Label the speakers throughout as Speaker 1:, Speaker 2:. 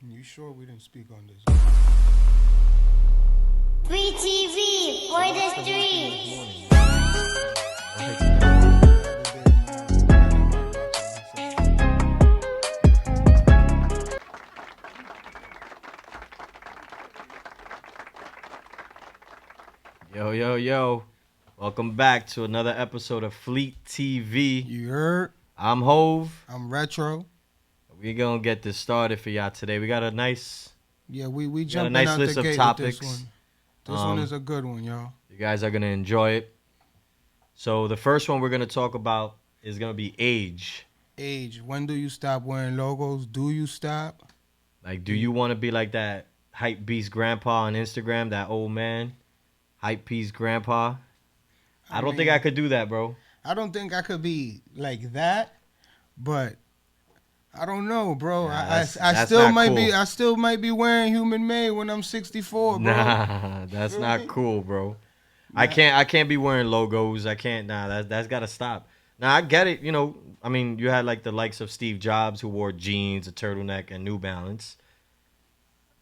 Speaker 1: You sure we didn't speak on this?
Speaker 2: Free TV for the streets.
Speaker 3: Yo, yo, yo. Welcome back to another episode of Fleet TV.
Speaker 1: You heard?
Speaker 3: I'm Hove.
Speaker 1: I'm Retro.
Speaker 3: We're going to get this started for y'all today. We got a nice,
Speaker 1: Yeah, we
Speaker 3: got a
Speaker 1: jumping
Speaker 3: nice
Speaker 1: out
Speaker 3: list
Speaker 1: the
Speaker 3: of
Speaker 1: gate
Speaker 3: topics.
Speaker 1: with this one. This one is a good one, y'all.
Speaker 3: You guys are going to enjoy it. So the first one we're going to talk about is going to be age.
Speaker 1: Age. When do you stop wearing logos? Do you stop?
Speaker 3: Like, do you want to be like that hype beast grandpa on Instagram, that old man? Hype beast grandpa? I don't think I could do that, bro.
Speaker 1: I don't think I could be like that, but I don't know, bro.
Speaker 3: Nah,
Speaker 1: I
Speaker 3: that's
Speaker 1: still
Speaker 3: not
Speaker 1: might
Speaker 3: cool.
Speaker 1: be. I still might be wearing human made when I'm 64, bro.
Speaker 3: Nah, that's
Speaker 1: Feel
Speaker 3: not
Speaker 1: me?
Speaker 3: cool, bro. I can't be wearing logos. I can't. Nah, that's gotta stop. Now I get it. You know, I mean, you had like the likes of Steve Jobs who wore jeans, a turtleneck, and New Balance.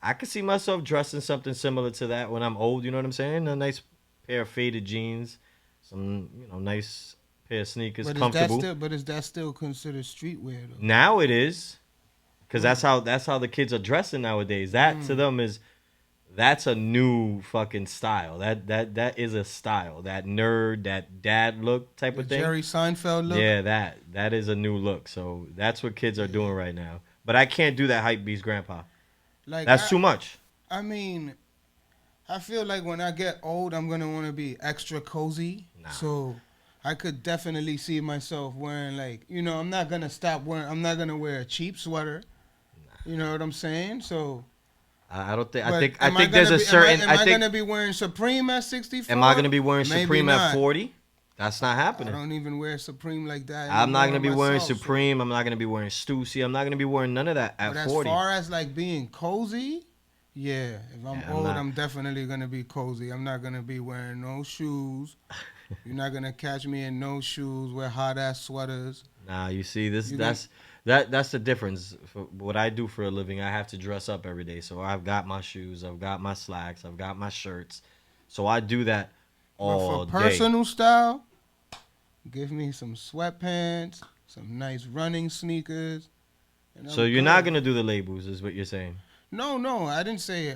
Speaker 3: I could see myself dressing something similar to that when I'm old. You know what I'm saying? A nice pair of faded jeans, some nice pair of sneakers, comfortable.
Speaker 1: But is that still considered streetwear though?
Speaker 3: Now it is, because that's how the kids are dressing nowadays. That to them that's a new fucking style. That is a style. That nerd, that dad look type
Speaker 1: The
Speaker 3: of thing.
Speaker 1: Jerry Seinfeld look.
Speaker 3: Yeah, that is a new look. So that's what kids are doing right now. But I can't do that hype beast grandpa.
Speaker 1: Like
Speaker 3: That's too much.
Speaker 1: I mean, I feel like when I get old, I'm gonna want to be extra cozy.
Speaker 3: Nah.
Speaker 1: So I could definitely see myself wearing I'm not gonna stop wearing. I'm not gonna wear a cheap sweater. You know what I'm saying? So
Speaker 3: I don't think.
Speaker 1: but
Speaker 3: I think
Speaker 1: am
Speaker 3: there's
Speaker 1: gonna
Speaker 3: a
Speaker 1: be-
Speaker 3: certain.
Speaker 1: Am I gonna be wearing Supreme at 64?
Speaker 3: Am I gonna be wearing
Speaker 1: Maybe
Speaker 3: Supreme
Speaker 1: not.
Speaker 3: at 40? That's not
Speaker 1: I
Speaker 3: happening.
Speaker 1: don't even wear Supreme like that.
Speaker 3: I'm not gonna
Speaker 1: anymore
Speaker 3: be wearing
Speaker 1: myself, so-
Speaker 3: Supreme. I'm not gonna be wearing Stussy. I'm not gonna be wearing none of that at
Speaker 1: But as
Speaker 3: 40.
Speaker 1: far as like being cozy, yeah, if I'm
Speaker 3: Yeah, I'm
Speaker 1: old,
Speaker 3: not.
Speaker 1: I'm definitely gonna be cozy. I'm not gonna be wearing no shoes. You're not gonna catch me in no shoes. Wear hot ass sweaters.
Speaker 3: Nah, you see this.
Speaker 1: You
Speaker 3: That's the difference. For what I do for a living, I have to dress up every day. So I've got my shoes, I've got my slacks, I've got my shirts. So I do that all
Speaker 1: But for
Speaker 3: day.
Speaker 1: personal style, give me some sweatpants, some nice running sneakers. and
Speaker 3: So
Speaker 1: I'm
Speaker 3: you're not
Speaker 1: good.
Speaker 3: gonna do the labels, is what you're saying?
Speaker 1: No, I didn't say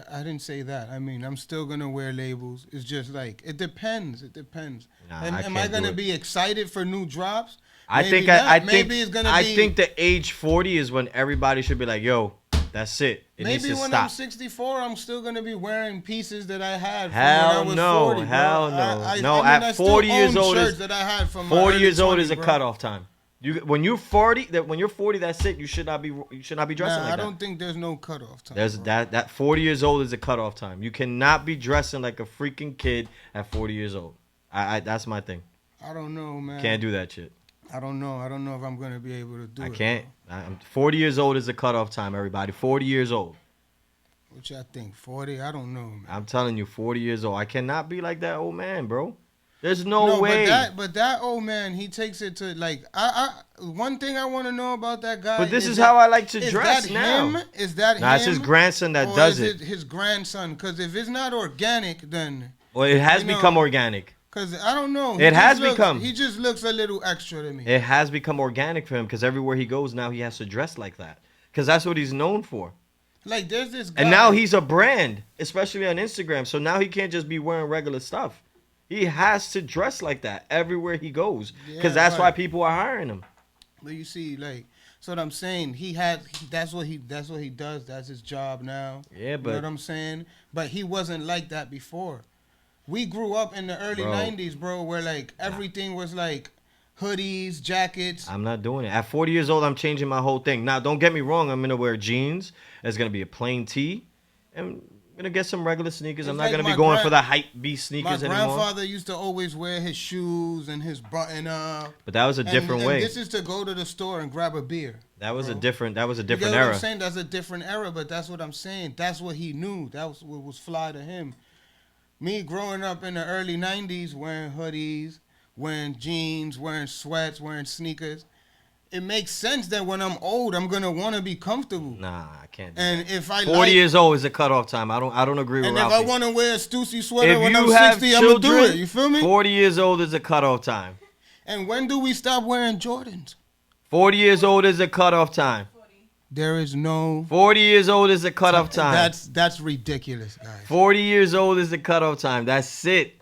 Speaker 1: that. I mean, I'm still gonna wear labels. It's just like it depends. It depends.
Speaker 3: Nah,
Speaker 1: am
Speaker 3: I
Speaker 1: I
Speaker 3: can't do
Speaker 1: gonna
Speaker 3: it.
Speaker 1: be excited for new drops?
Speaker 3: I
Speaker 1: Maybe
Speaker 3: think
Speaker 1: not.
Speaker 3: I think
Speaker 1: maybe it's gonna
Speaker 3: I
Speaker 1: be.
Speaker 3: think the age 40 is when everybody should be like, yo, that's it. It needs
Speaker 1: Maybe
Speaker 3: to
Speaker 1: when
Speaker 3: stop.
Speaker 1: I'm 64, I'm still gonna be wearing pieces that I had from
Speaker 3: Hell
Speaker 1: when I was
Speaker 3: no,
Speaker 1: 40, bro.
Speaker 3: hell no. No,
Speaker 1: I mean,
Speaker 3: at
Speaker 1: I still
Speaker 3: 40 years
Speaker 1: own
Speaker 3: old
Speaker 1: shirts
Speaker 3: is-
Speaker 1: that I had from my
Speaker 3: 40
Speaker 1: early
Speaker 3: years old
Speaker 1: 20s,
Speaker 3: is a
Speaker 1: bro.
Speaker 3: cutoff time. When you're 40, that's it. You should not be dressing
Speaker 1: Nah,
Speaker 3: like
Speaker 1: I
Speaker 3: that.
Speaker 1: don't think there's no cutoff time.
Speaker 3: There's
Speaker 1: bro.
Speaker 3: that 40 years old is a cutoff time. You cannot be dressing like a freaking kid at 40 years old. I that's my thing.
Speaker 1: I don't know, man.
Speaker 3: Can't do that shit.
Speaker 1: I don't know. I don't know if I'm gonna be able to do it.
Speaker 3: I can't.
Speaker 1: bro.
Speaker 3: I'm 40 years old is a cutoff time. Everybody, 40 years old.
Speaker 1: What y'all think? 40? I don't know, man.
Speaker 3: I'm telling you, 40 years old. I cannot be like that old man, bro. There's no way.
Speaker 1: But that old man, he takes it to like one thing I want to know about that guy.
Speaker 3: But this is how I like to
Speaker 1: is
Speaker 3: dress
Speaker 1: that
Speaker 3: now.
Speaker 1: him? Is that him?
Speaker 3: Nah, it's his grandson that
Speaker 1: or
Speaker 3: does
Speaker 1: is
Speaker 3: it.
Speaker 1: his grandson? Because if it's not organic, then
Speaker 3: Well, it has
Speaker 1: you know,
Speaker 3: become organic.
Speaker 1: because I don't know.
Speaker 3: It has become.
Speaker 1: He just looks a little extra to me.
Speaker 3: It has become organic for him because everywhere he goes now he has to dress like that because that's what he's known for.
Speaker 1: Like there's this guy.
Speaker 3: And now he's a brand, especially on Instagram. So now he can't just be wearing regular stuff. He has to dress like that everywhere he goes because
Speaker 1: Yeah,
Speaker 3: that's why
Speaker 1: but-
Speaker 3: people are hiring him.
Speaker 1: But you see, like, so what I'm saying, that's what he does. That's his job now.
Speaker 3: Yeah,
Speaker 1: You know
Speaker 3: but
Speaker 1: what I'm saying? But he wasn't like that before. We grew up in the early
Speaker 3: Bro.
Speaker 1: 90s, bro, where like everything was like hoodies, jackets.
Speaker 3: I'm not doing it. At 40 years old, I'm changing my whole thing. Now, don't get me wrong. I'm gonna wear jeans. It's gonna be a plain tee, and I'm gonna get some regular sneakers. I'm
Speaker 1: It's
Speaker 3: not
Speaker 1: like
Speaker 3: gonna
Speaker 1: my
Speaker 3: be going
Speaker 1: gran-
Speaker 3: for the hype beast
Speaker 1: My
Speaker 3: sneakers anymore.
Speaker 1: grandfather used to always wear his shoes and his button up.
Speaker 3: But that was a different
Speaker 1: and
Speaker 3: way.
Speaker 1: This is to go to the store and grab a beer.
Speaker 3: That was a
Speaker 1: bro.
Speaker 3: different. That was a
Speaker 1: You get
Speaker 3: different
Speaker 1: what
Speaker 3: era.
Speaker 1: I'm saying? That's a different era, but that's what I'm saying. That's what he knew. That was what was fly to him. Me growing up in the early 90s wearing hoodies, wearing jeans, wearing sweats, wearing sneakers, it makes sense that when I'm old, I'm gonna want to be comfortable.
Speaker 3: Nah, I can't. Do
Speaker 1: And if I
Speaker 3: 40
Speaker 1: like,
Speaker 3: years old is a cutoff time. I don't agree with
Speaker 1: and if
Speaker 3: Ralphie.
Speaker 1: I want to wear a Stussy sweater
Speaker 3: If
Speaker 1: when I'm
Speaker 3: you have
Speaker 1: 60, I'm gonna do
Speaker 3: children,
Speaker 1: it. You feel me?
Speaker 3: 40 years old is a cutoff time.
Speaker 1: And when do we stop wearing Jordans?
Speaker 3: 40 years old is a cutoff time.
Speaker 1: There is no.
Speaker 3: 40 years old is a cutoff time.
Speaker 1: That's ridiculous, guys.
Speaker 3: 40 years old is the cutoff time. That's it.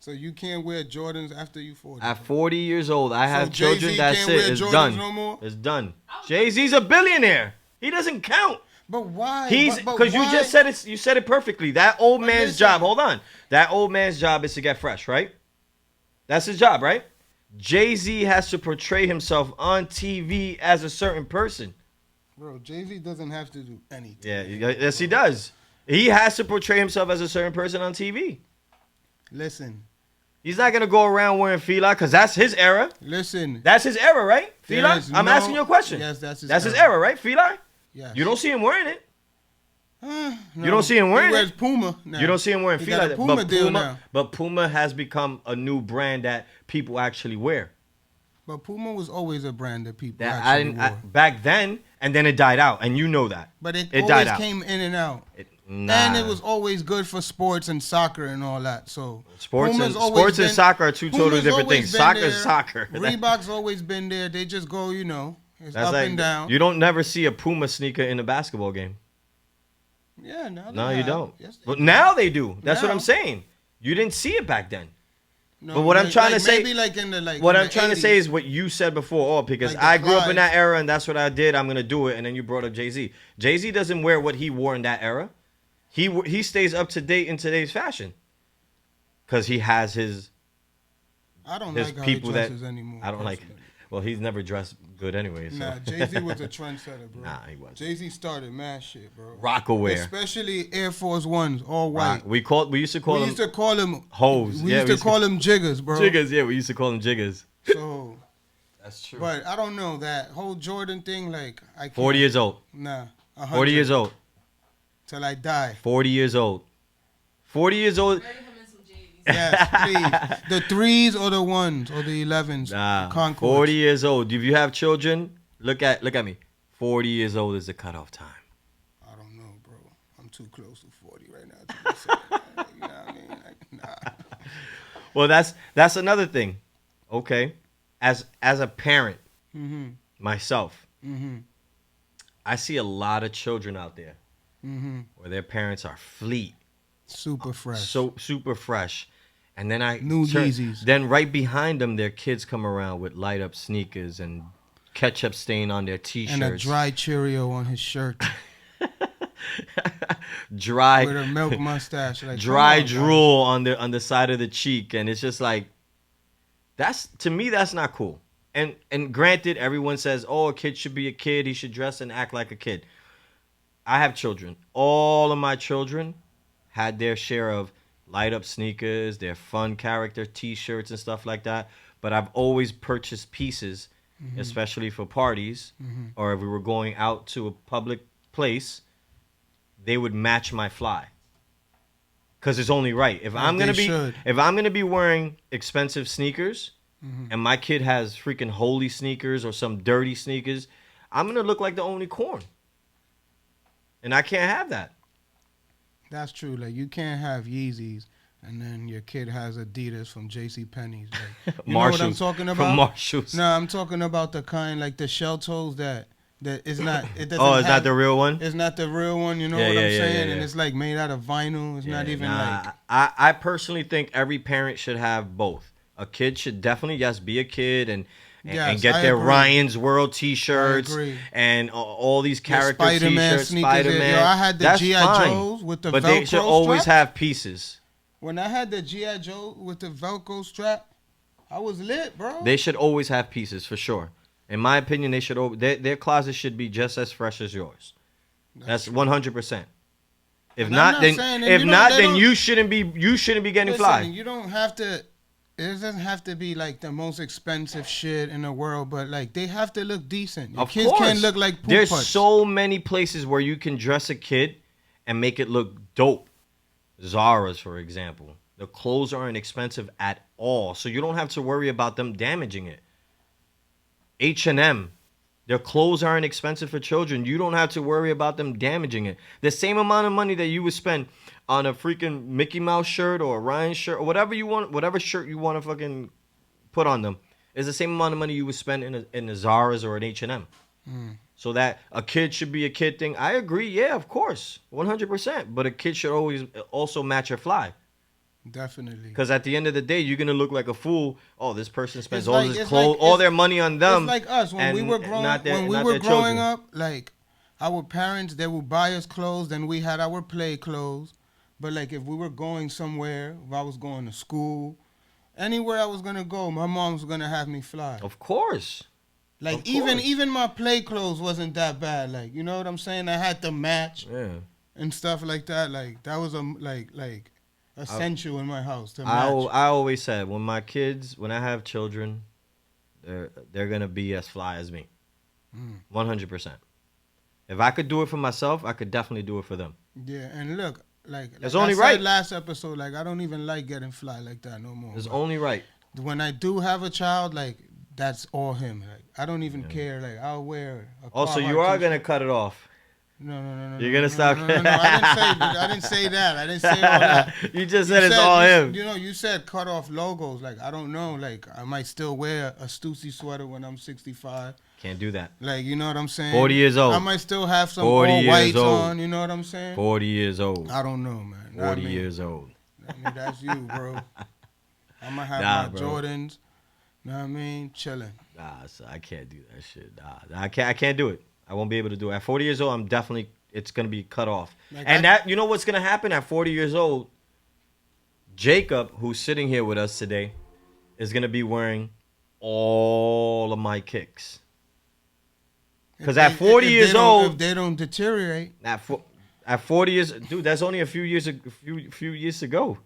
Speaker 1: So you can't wear Jordans after you 40.
Speaker 3: At 40 years old, I have
Speaker 1: Jay-Z
Speaker 3: children. That's
Speaker 1: can't
Speaker 3: it.
Speaker 1: wear
Speaker 3: It's
Speaker 1: Jordans
Speaker 3: done.
Speaker 1: no more?
Speaker 3: It's done. Jay-Z's a billionaire. He doesn't count.
Speaker 1: But why?
Speaker 3: He's
Speaker 1: But
Speaker 3: because you
Speaker 1: why?
Speaker 3: just said it. You said it perfectly. That old
Speaker 1: But
Speaker 3: man's
Speaker 1: listen.
Speaker 3: job. Hold on. That old man's job is to get fresh, right? That's his job, right? Jay-Z has to portray himself on TV as a certain person.
Speaker 1: Bro, Jay-Z doesn't have to do anything.
Speaker 3: Yeah, yes, he does. He has to portray himself as a certain person on TV.
Speaker 1: Listen,
Speaker 3: He's not gonna go around wearing fila because that's his era.
Speaker 1: listen.
Speaker 3: That's his era, right?
Speaker 1: There
Speaker 3: Fila?
Speaker 1: is
Speaker 3: I'm
Speaker 1: no-
Speaker 3: asking you a question.
Speaker 1: Yes, that's his
Speaker 3: That's his
Speaker 1: era.
Speaker 3: era, right? Fila?
Speaker 1: Yes.
Speaker 3: You don't see him wearing it.
Speaker 1: No.
Speaker 3: You don't see him wearing
Speaker 1: He wears
Speaker 3: it?
Speaker 1: Puma now.
Speaker 3: You don't see him wearing
Speaker 1: He
Speaker 3: Fila.
Speaker 1: got a Puma deal now.
Speaker 3: But Puma has become a new brand that people actually wear.
Speaker 1: But Puma was always a brand that people
Speaker 3: That I
Speaker 1: actually
Speaker 3: didn't
Speaker 1: wore.
Speaker 3: back then, and then it died out, and you know that.
Speaker 1: But it
Speaker 3: died
Speaker 1: always
Speaker 3: out.
Speaker 1: came in and out.
Speaker 3: Nah.
Speaker 1: And it was always good for sports and soccer and all that. So
Speaker 3: Sports
Speaker 1: Puma's
Speaker 3: and
Speaker 1: always
Speaker 3: sports and
Speaker 1: been-
Speaker 3: soccer are two totally
Speaker 1: Puma's
Speaker 3: different
Speaker 1: always
Speaker 3: things.
Speaker 1: been
Speaker 3: Soccer
Speaker 1: there.
Speaker 3: is soccer.
Speaker 1: Reebok's always been there. They just go, it's
Speaker 3: That's
Speaker 1: up
Speaker 3: like
Speaker 1: and down.
Speaker 3: you don't never see a Puma sneaker in a basketball game.
Speaker 1: Yeah, now
Speaker 3: No,
Speaker 1: they
Speaker 3: you
Speaker 1: have.
Speaker 3: don't.
Speaker 1: Yes, they
Speaker 3: But
Speaker 1: do.
Speaker 3: now they do. That's what
Speaker 1: Now.
Speaker 3: I'm saying. You didn't see it back then.
Speaker 1: No,
Speaker 3: But what I'm trying to say-
Speaker 1: maybe like in the
Speaker 3: What
Speaker 1: in
Speaker 3: I'm
Speaker 1: the
Speaker 3: trying to
Speaker 1: 80s.
Speaker 3: say is what you said before. Oh, because
Speaker 1: Like the
Speaker 3: I grew up in
Speaker 1: Clydes.
Speaker 3: that era and that's what I did. I'm gonna do it. And then you brought up Jay-Z. Jay-Z doesn't wear what he wore in that era. He stays up to date in today's fashion. Cause he has his
Speaker 1: I don't
Speaker 3: his
Speaker 1: like how
Speaker 3: people
Speaker 1: he
Speaker 3: that
Speaker 1: dresses anymore.
Speaker 3: I don't like.
Speaker 1: personally.
Speaker 3: Well, he's never dressed good anyway. So.
Speaker 1: Nah, Jay-Z was a trendsetter, bro.
Speaker 3: Nah, he wasn't.
Speaker 1: Jay-Z started mad shit, bro.
Speaker 3: Rockaware.
Speaker 1: Especially Air Force Ones, all white.
Speaker 3: We used to call
Speaker 1: We
Speaker 3: him
Speaker 1: used to call him
Speaker 3: hoes.
Speaker 1: We
Speaker 3: Yeah,
Speaker 1: used to call him jiggers, bro.
Speaker 3: jiggers. Yeah, we used to call him jiggers.
Speaker 1: So,
Speaker 3: That's true.
Speaker 1: but I don't know that whole Jordan thing. Like, I can't.
Speaker 3: 40 years old.
Speaker 1: Nah, 100
Speaker 3: 40 years old.
Speaker 1: till I die.
Speaker 3: 40 years old. 40 years old.
Speaker 1: Yes, please. The 3s or the 1s or the 11s.
Speaker 3: Nah,
Speaker 1: the Concords.
Speaker 3: 40 years old. If you have children, look at me. 40 years old is the cutoff time.
Speaker 1: I don't know, bro. I'm too close to 40 right now. To be saying that. You know what I mean? Like, nah.
Speaker 3: Well, that's another thing. Okay, as a parent,
Speaker 1: Mm-hmm.
Speaker 3: myself,
Speaker 1: Mm-hmm.
Speaker 3: I see a lot of children out there
Speaker 1: Mm-hmm.
Speaker 3: where their parents are fleet,
Speaker 1: Super fresh.
Speaker 3: so super fresh, and then
Speaker 1: New Yeezys.
Speaker 3: Then right behind them, their kids come around with light up sneakers and ketchup stain on their t-shirts,
Speaker 1: and a dry Cheerio on his shirt
Speaker 3: dry
Speaker 1: with a milk mustache. Like,
Speaker 3: dry
Speaker 1: come on,
Speaker 3: drool on the side of the cheek, and it's just like to me that's not cool. And granted, everyone says, oh, a kid should be a kid, he should dress and act like a kid. I have children. All of my children had their share of light up sneakers, their fun character t-shirts and stuff like that, but I've always purchased pieces, especially for parties, or if we were going out to a public place, they would match my fly. Cause it's only right. If I'm
Speaker 1: they
Speaker 3: gonna be
Speaker 1: should.
Speaker 3: if I'm gonna be wearing expensive sneakers, and my kid has freaking holy sneakers or some dirty sneakers, I'm gonna look like the only corn. And I can't have that.
Speaker 1: That's true. Like, you can't have Yeezys and then your kid has Adidas from J.C. Penney's. Like, you know what I'm talking about?
Speaker 3: From Marshalls.
Speaker 1: No, I'm talking about the kind like the shell toes that is not. It doesn't.
Speaker 3: Oh, is
Speaker 1: have,
Speaker 3: that the real one?
Speaker 1: It's not the real one. You know
Speaker 3: Yeah,
Speaker 1: what
Speaker 3: yeah,
Speaker 1: I'm
Speaker 3: yeah,
Speaker 1: saying?
Speaker 3: yeah,
Speaker 1: And
Speaker 3: yeah.
Speaker 1: it's like made out of vinyl. It's not even like.
Speaker 3: I personally think every parent should have both. A kid should definitely be a kid and
Speaker 1: Yes,
Speaker 3: get
Speaker 1: I
Speaker 3: their
Speaker 1: agree.
Speaker 3: Ryan's World T-shirts
Speaker 1: I agree.
Speaker 3: and all these character
Speaker 1: Spider-Man
Speaker 3: T-shirts.
Speaker 1: sneakers.
Speaker 3: Spider-Man.
Speaker 1: Yo, I had the
Speaker 3: That's
Speaker 1: G.I.
Speaker 3: fine.
Speaker 1: Joes with the
Speaker 3: but
Speaker 1: Velcro
Speaker 3: they should always
Speaker 1: straps.
Speaker 3: have pieces.
Speaker 1: When I had the G.I. Joe with the Velcro strap, I was lit, bro.
Speaker 3: They should always have pieces for sure. In my opinion, they should. Their closet should be just as fresh as yours. That's 100%. If
Speaker 1: And I'm
Speaker 3: not,
Speaker 1: not
Speaker 3: then
Speaker 1: saying that
Speaker 3: if
Speaker 1: you don't-
Speaker 3: not,
Speaker 1: they
Speaker 3: then
Speaker 1: don't-
Speaker 3: you shouldn't be getting
Speaker 1: Listen,
Speaker 3: fly.
Speaker 1: you don't have to. It doesn't have to be like the most expensive shit in the world, but like they have to look decent. Your
Speaker 3: Of
Speaker 1: kids
Speaker 3: course.
Speaker 1: can't look like poop
Speaker 3: There's
Speaker 1: putts.
Speaker 3: so many places where you can dress a kid and make it look dope. Zara's, for example. The clothes aren't expensive at all, so you don't have to worry about them damaging it. H&M. Their clothes aren't expensive for children. You don't have to worry about them damaging it. The same amount of money that you would spend on a freaking Mickey Mouse shirt or a Ryan shirt or whatever you want, whatever shirt you want to fucking put on them, is the same amount of money you would spend in a Zara's or an H&M. So that a kid should be a kid thing. I agree. Yeah, of course. 100%. But a kid should always also match your fly.
Speaker 1: Definitely.
Speaker 3: Because at the end of the day, you're going to look like a fool. Oh, this person spends
Speaker 1: It's
Speaker 3: all
Speaker 1: like-
Speaker 3: this
Speaker 1: it's
Speaker 3: clothes,
Speaker 1: like-
Speaker 3: all
Speaker 1: it's-
Speaker 3: their money on them.
Speaker 1: It's like us when we
Speaker 3: and
Speaker 1: were growing.
Speaker 3: not their-
Speaker 1: When we
Speaker 3: not
Speaker 1: were
Speaker 3: their
Speaker 1: growing
Speaker 3: children.
Speaker 1: up, like our parents, they would buy us clothes, then we had our play clothes. But like if we were going somewhere, if I was going to school, anywhere I was gonna go, my mom was gonna have me fly.
Speaker 3: Of course.
Speaker 1: Like
Speaker 3: of
Speaker 1: even
Speaker 3: course.
Speaker 1: even my play clothes wasn't that bad. Like you know what I'm saying? I had to match
Speaker 3: Yeah.
Speaker 1: and stuff like that. Like that was like essential in my house to match.
Speaker 3: I always said when I have children, they're gonna be as fly as me, 100%. If I could do it for myself, I could definitely do it for them.
Speaker 1: Yeah, and look, like
Speaker 3: It's
Speaker 1: I
Speaker 3: only
Speaker 1: said
Speaker 3: right.
Speaker 1: last episode, like I don't even like getting fly like that no more.
Speaker 3: It's
Speaker 1: But
Speaker 3: only right.
Speaker 1: when I do have a child, like that's all him. Like I don't even care. Like I'll wear. A
Speaker 3: Also,
Speaker 1: Carhartt
Speaker 3: you are
Speaker 1: t-shirt.
Speaker 3: gonna cut it off.
Speaker 1: No.
Speaker 3: You're
Speaker 1: no,
Speaker 3: gonna stop-
Speaker 1: No, I didn't say that. I didn't say all that.
Speaker 3: You just said it's all him.
Speaker 1: You know, you said cut off logos. Like I don't know. Like I might still wear a Stussy sweater when I'm 65.
Speaker 3: Can't do that.
Speaker 1: Like you know what I'm saying?
Speaker 3: 40 years old.
Speaker 1: I might still have some
Speaker 3: 40
Speaker 1: all
Speaker 3: years
Speaker 1: whites
Speaker 3: old.
Speaker 1: on. You know what I'm saying?
Speaker 3: 40 years old.
Speaker 1: I don't know, man.
Speaker 3: 40 years old.
Speaker 1: I mean, that's you, bro. I'm gonna have
Speaker 3: Nah,
Speaker 1: my
Speaker 3: bro.
Speaker 1: Jordans. Know what I mean? Chilling.
Speaker 3: Nah, so I can't do that shit. Nah, I can't do it. I won't be able to do it. At 40 years old, it's gonna be cut off.
Speaker 1: Like
Speaker 3: and
Speaker 1: I-
Speaker 3: that, you know what's gonna happen at 40 years old? Jacob, who's sitting here with us today, is gonna be wearing all of my kicks. Because at 40 years old,
Speaker 1: if they don't deteriorate,
Speaker 3: at 40 years, dude, that's only a few years to go.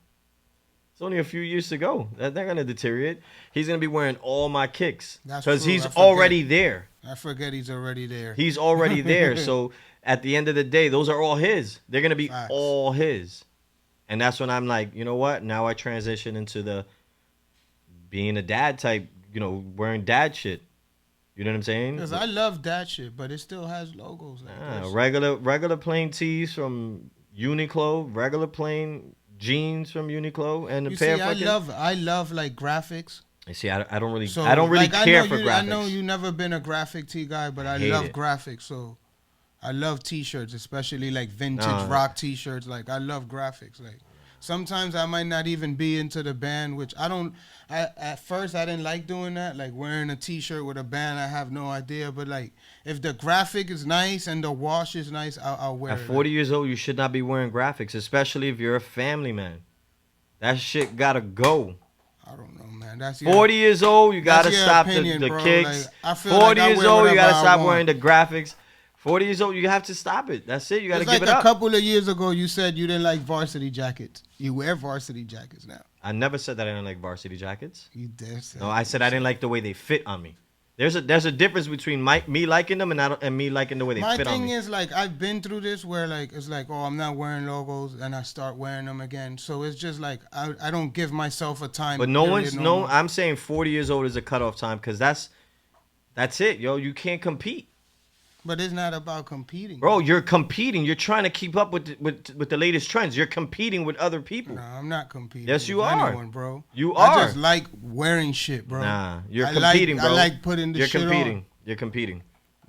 Speaker 3: It's only a few years to go. They're gonna deteriorate. He's gonna be wearing all my kicks
Speaker 1: That's
Speaker 3: because
Speaker 1: true,
Speaker 3: he's
Speaker 1: I forget.
Speaker 3: already there.
Speaker 1: I forget he's already there.
Speaker 3: He's already there. So at the end of the day, those are all his. They're gonna be
Speaker 1: Facts.
Speaker 3: all his. And that's when I'm like, you know what? Now I transition into the being a dad type. You know, wearing dad shit. You know what I'm saying?
Speaker 1: Because I love that shit, but it still has logos. Like this.
Speaker 3: Regular plain tees from Uniqlo, regular plain jeans from Uniqlo, and a
Speaker 1: You
Speaker 3: pair
Speaker 1: see,
Speaker 3: of fucking.
Speaker 1: I love like graphics.
Speaker 3: You see, I don't really,
Speaker 1: So
Speaker 3: I don't really
Speaker 1: like,
Speaker 3: care
Speaker 1: I know
Speaker 3: for
Speaker 1: you,
Speaker 3: graphics.
Speaker 1: I know you never been a graphic tee guy, but I
Speaker 3: hate
Speaker 1: love
Speaker 3: it.
Speaker 1: graphics. So I love t-shirts, especially like vintage
Speaker 3: Nah.
Speaker 1: rock t-shirts. Like I love graphics. Like sometimes I might not even be into the band, which I don't. At first I didn't like doing that, like wearing a t-shirt with a band. I have no idea, but like if the graphic is nice and the wash is nice, I'll wear
Speaker 3: At
Speaker 1: it.
Speaker 3: 40 years old, you should not be wearing graphics, especially if you're a family man. That shit gotta go.
Speaker 1: I don't know, man. That's your,
Speaker 3: 40 years old, you gotta
Speaker 1: That's your
Speaker 3: stop
Speaker 1: opinion,
Speaker 3: the
Speaker 1: bro.
Speaker 3: kicks.
Speaker 1: Like, I feel
Speaker 3: 40
Speaker 1: like I
Speaker 3: years
Speaker 1: wear
Speaker 3: old, you
Speaker 1: whatever
Speaker 3: gotta
Speaker 1: I
Speaker 3: stop
Speaker 1: want.
Speaker 3: wearing the graphics. 40 years old, you have to stop it. That's it. You gotta
Speaker 1: It's
Speaker 3: give
Speaker 1: like
Speaker 3: it
Speaker 1: a
Speaker 3: up.
Speaker 1: couple of years ago, you said you didn't like varsity jackets. You wear varsity jackets now.
Speaker 3: I never said that I didn't like varsity jackets.
Speaker 1: You dare say.
Speaker 3: No, I said I didn't like the way they fit on me. There's a difference between me liking them and me liking the way they
Speaker 1: My
Speaker 3: fit on
Speaker 1: thing
Speaker 3: me.
Speaker 1: is like I've been through this where like it's like I'm not wearing logos and I start wearing them again. So it's just like I don't give myself a time.
Speaker 3: But no
Speaker 1: period
Speaker 3: one's
Speaker 1: no more.
Speaker 3: I'm saying 40 years old is a cutoff time because that's it, yo. You can't compete.
Speaker 1: But it's not about competing,
Speaker 3: Bro, you're competing. You're trying to keep up with the latest trends. You're competing with other people.
Speaker 1: No, I'm not competing.
Speaker 3: Yes, you
Speaker 1: with
Speaker 3: are.
Speaker 1: anyone, bro.
Speaker 3: You
Speaker 1: I
Speaker 3: are.
Speaker 1: just like wearing shit, bro.
Speaker 3: Nah, you're
Speaker 1: I
Speaker 3: competing,
Speaker 1: like,
Speaker 3: bro.
Speaker 1: I like putting the
Speaker 3: You're
Speaker 1: shit
Speaker 3: competing.
Speaker 1: on.
Speaker 3: You're competing.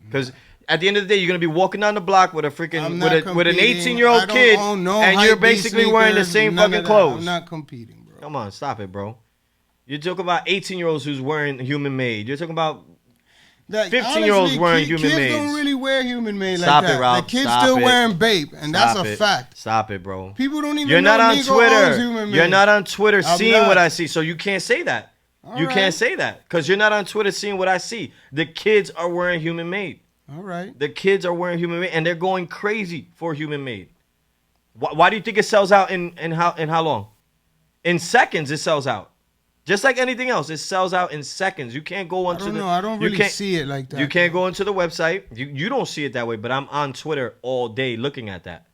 Speaker 3: Because at the end of the day, you're gonna be walking down the block with a freaking
Speaker 1: I'm not
Speaker 3: with an
Speaker 1: competing.
Speaker 3: 18-year-old
Speaker 1: I don't
Speaker 3: kid,
Speaker 1: own no
Speaker 3: and you're
Speaker 1: hypebeast
Speaker 3: basically wearing the
Speaker 1: sneakers,
Speaker 3: same
Speaker 1: none of
Speaker 3: fucking
Speaker 1: that.
Speaker 3: clothes.
Speaker 1: I'm not competing, bro.
Speaker 3: Come on, stop it, bro. You're talking about 18-year-olds who's wearing human made. You're talking about
Speaker 1: Like,
Speaker 3: 15-year-olds
Speaker 1: honestly,
Speaker 3: wearing human
Speaker 1: kids
Speaker 3: mades.
Speaker 1: don't really wear human made
Speaker 3: Stop
Speaker 1: like
Speaker 3: it,
Speaker 1: that.
Speaker 3: Ralph.
Speaker 1: The kids
Speaker 3: Stop
Speaker 1: still
Speaker 3: it.
Speaker 1: wearing Bape, and that's
Speaker 3: Stop
Speaker 1: a
Speaker 3: it.
Speaker 1: fact.
Speaker 3: Stop it, bro.
Speaker 1: People don't even
Speaker 3: You're
Speaker 1: know
Speaker 3: not on
Speaker 1: Negro owns
Speaker 3: Twitter.
Speaker 1: human
Speaker 3: You're
Speaker 1: made.
Speaker 3: not on Twitter
Speaker 1: I'm
Speaker 3: seeing
Speaker 1: not.
Speaker 3: what I see, so you can't say that.
Speaker 1: All
Speaker 3: You
Speaker 1: right.
Speaker 3: can't say that because you're not on Twitter seeing what I see. The kids are wearing human made.
Speaker 1: All right.
Speaker 3: The kids are wearing human made, and they're going crazy for human made. Why do you think it sells out in how long? In seconds, it sells out. Just like anything else, it sells out in seconds. You can't go
Speaker 1: I
Speaker 3: onto
Speaker 1: don't
Speaker 3: the.
Speaker 1: know. I don't
Speaker 3: you
Speaker 1: really
Speaker 3: can't-
Speaker 1: see it like that.
Speaker 3: You can't go into the website. You don't see it that way, but I'm on Twitter all day looking at that.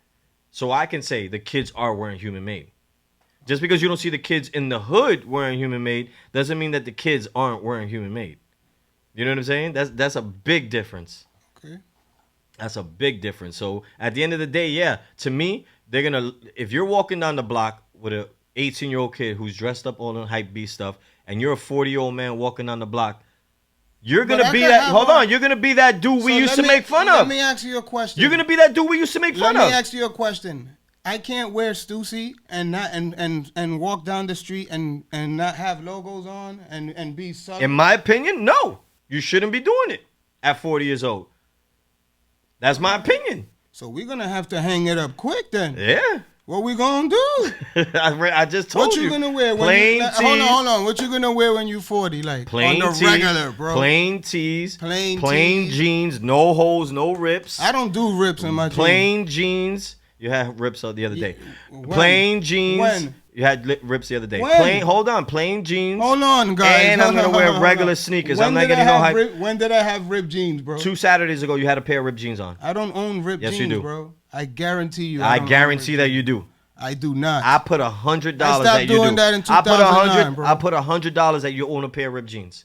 Speaker 3: So I can say the kids are wearing human made. Just because you don't see the kids in the hood wearing human made doesn't mean that the kids aren't wearing human made. You know what I'm saying? That's a big difference.
Speaker 1: Okay.
Speaker 3: That's a big difference. So at the end of the day, yeah, to me, they're gonna. If you're walking down the block with a 18-year-old kid who's dressed up all in hype B stuff, and you're a 40-year-old man walking down the block, you're
Speaker 1: But
Speaker 3: gonna
Speaker 1: I
Speaker 3: be
Speaker 1: could
Speaker 3: that.
Speaker 1: have
Speaker 3: Hold
Speaker 1: one-
Speaker 3: on, you're gonna be that dude we
Speaker 1: So
Speaker 3: used
Speaker 1: let
Speaker 3: to
Speaker 1: me-
Speaker 3: make fun
Speaker 1: Let
Speaker 3: of.
Speaker 1: me ask you a question.
Speaker 3: You're gonna be that dude we used to make
Speaker 1: Let
Speaker 3: fun
Speaker 1: me
Speaker 3: of.
Speaker 1: ask you a question. I can't wear Stussy and not and walk down the street and not have logos on and be subtle.
Speaker 3: In my opinion, no, you shouldn't be doing it at 40 years old. That's my opinion.
Speaker 1: So we're gonna have to hang it up quick then.
Speaker 3: Yeah.
Speaker 1: What we gonna do?
Speaker 3: I just told
Speaker 1: What
Speaker 3: you.
Speaker 1: you gonna wear when
Speaker 3: plain
Speaker 1: you
Speaker 3: tees,
Speaker 1: hold on. What you gonna wear when you 40? Like
Speaker 3: plain
Speaker 1: on the
Speaker 3: tees,
Speaker 1: regular, bro.
Speaker 3: Plain tees,
Speaker 1: Plain
Speaker 3: plain
Speaker 1: tees.
Speaker 3: jeans, no holes, no rips.
Speaker 1: I don't do rips in my jeans.
Speaker 3: Plain jeans. You had rips the other day.
Speaker 1: When?
Speaker 3: Plain jeans.
Speaker 1: When?
Speaker 3: You had rips the other day.
Speaker 1: When?
Speaker 3: Hold on. Plain jeans.
Speaker 1: Hold on, guys.
Speaker 3: And I'm
Speaker 1: Hold
Speaker 3: gonna
Speaker 1: on,
Speaker 3: wear
Speaker 1: hold on,
Speaker 3: regular
Speaker 1: hold on.
Speaker 3: sneakers.
Speaker 1: When
Speaker 3: I'm not
Speaker 1: did
Speaker 3: getting
Speaker 1: I
Speaker 3: no
Speaker 1: have
Speaker 3: hype.
Speaker 1: When did I have ripped jeans, bro?
Speaker 3: 2 Saturdays ago, you had a pair of ripped jeans on.
Speaker 1: I don't own ripped
Speaker 3: Yes, you
Speaker 1: jeans,
Speaker 3: do.
Speaker 1: bro. I guarantee you.
Speaker 3: I
Speaker 1: don't own
Speaker 3: guarantee
Speaker 1: ripped
Speaker 3: that
Speaker 1: jeans.
Speaker 3: you do.
Speaker 1: I do not.
Speaker 3: I put $100
Speaker 1: I stopped
Speaker 3: that you
Speaker 1: doing
Speaker 3: do.
Speaker 1: that in
Speaker 3: I put
Speaker 1: 2009, bro.
Speaker 3: I put $100 that you own a pair of ripped jeans.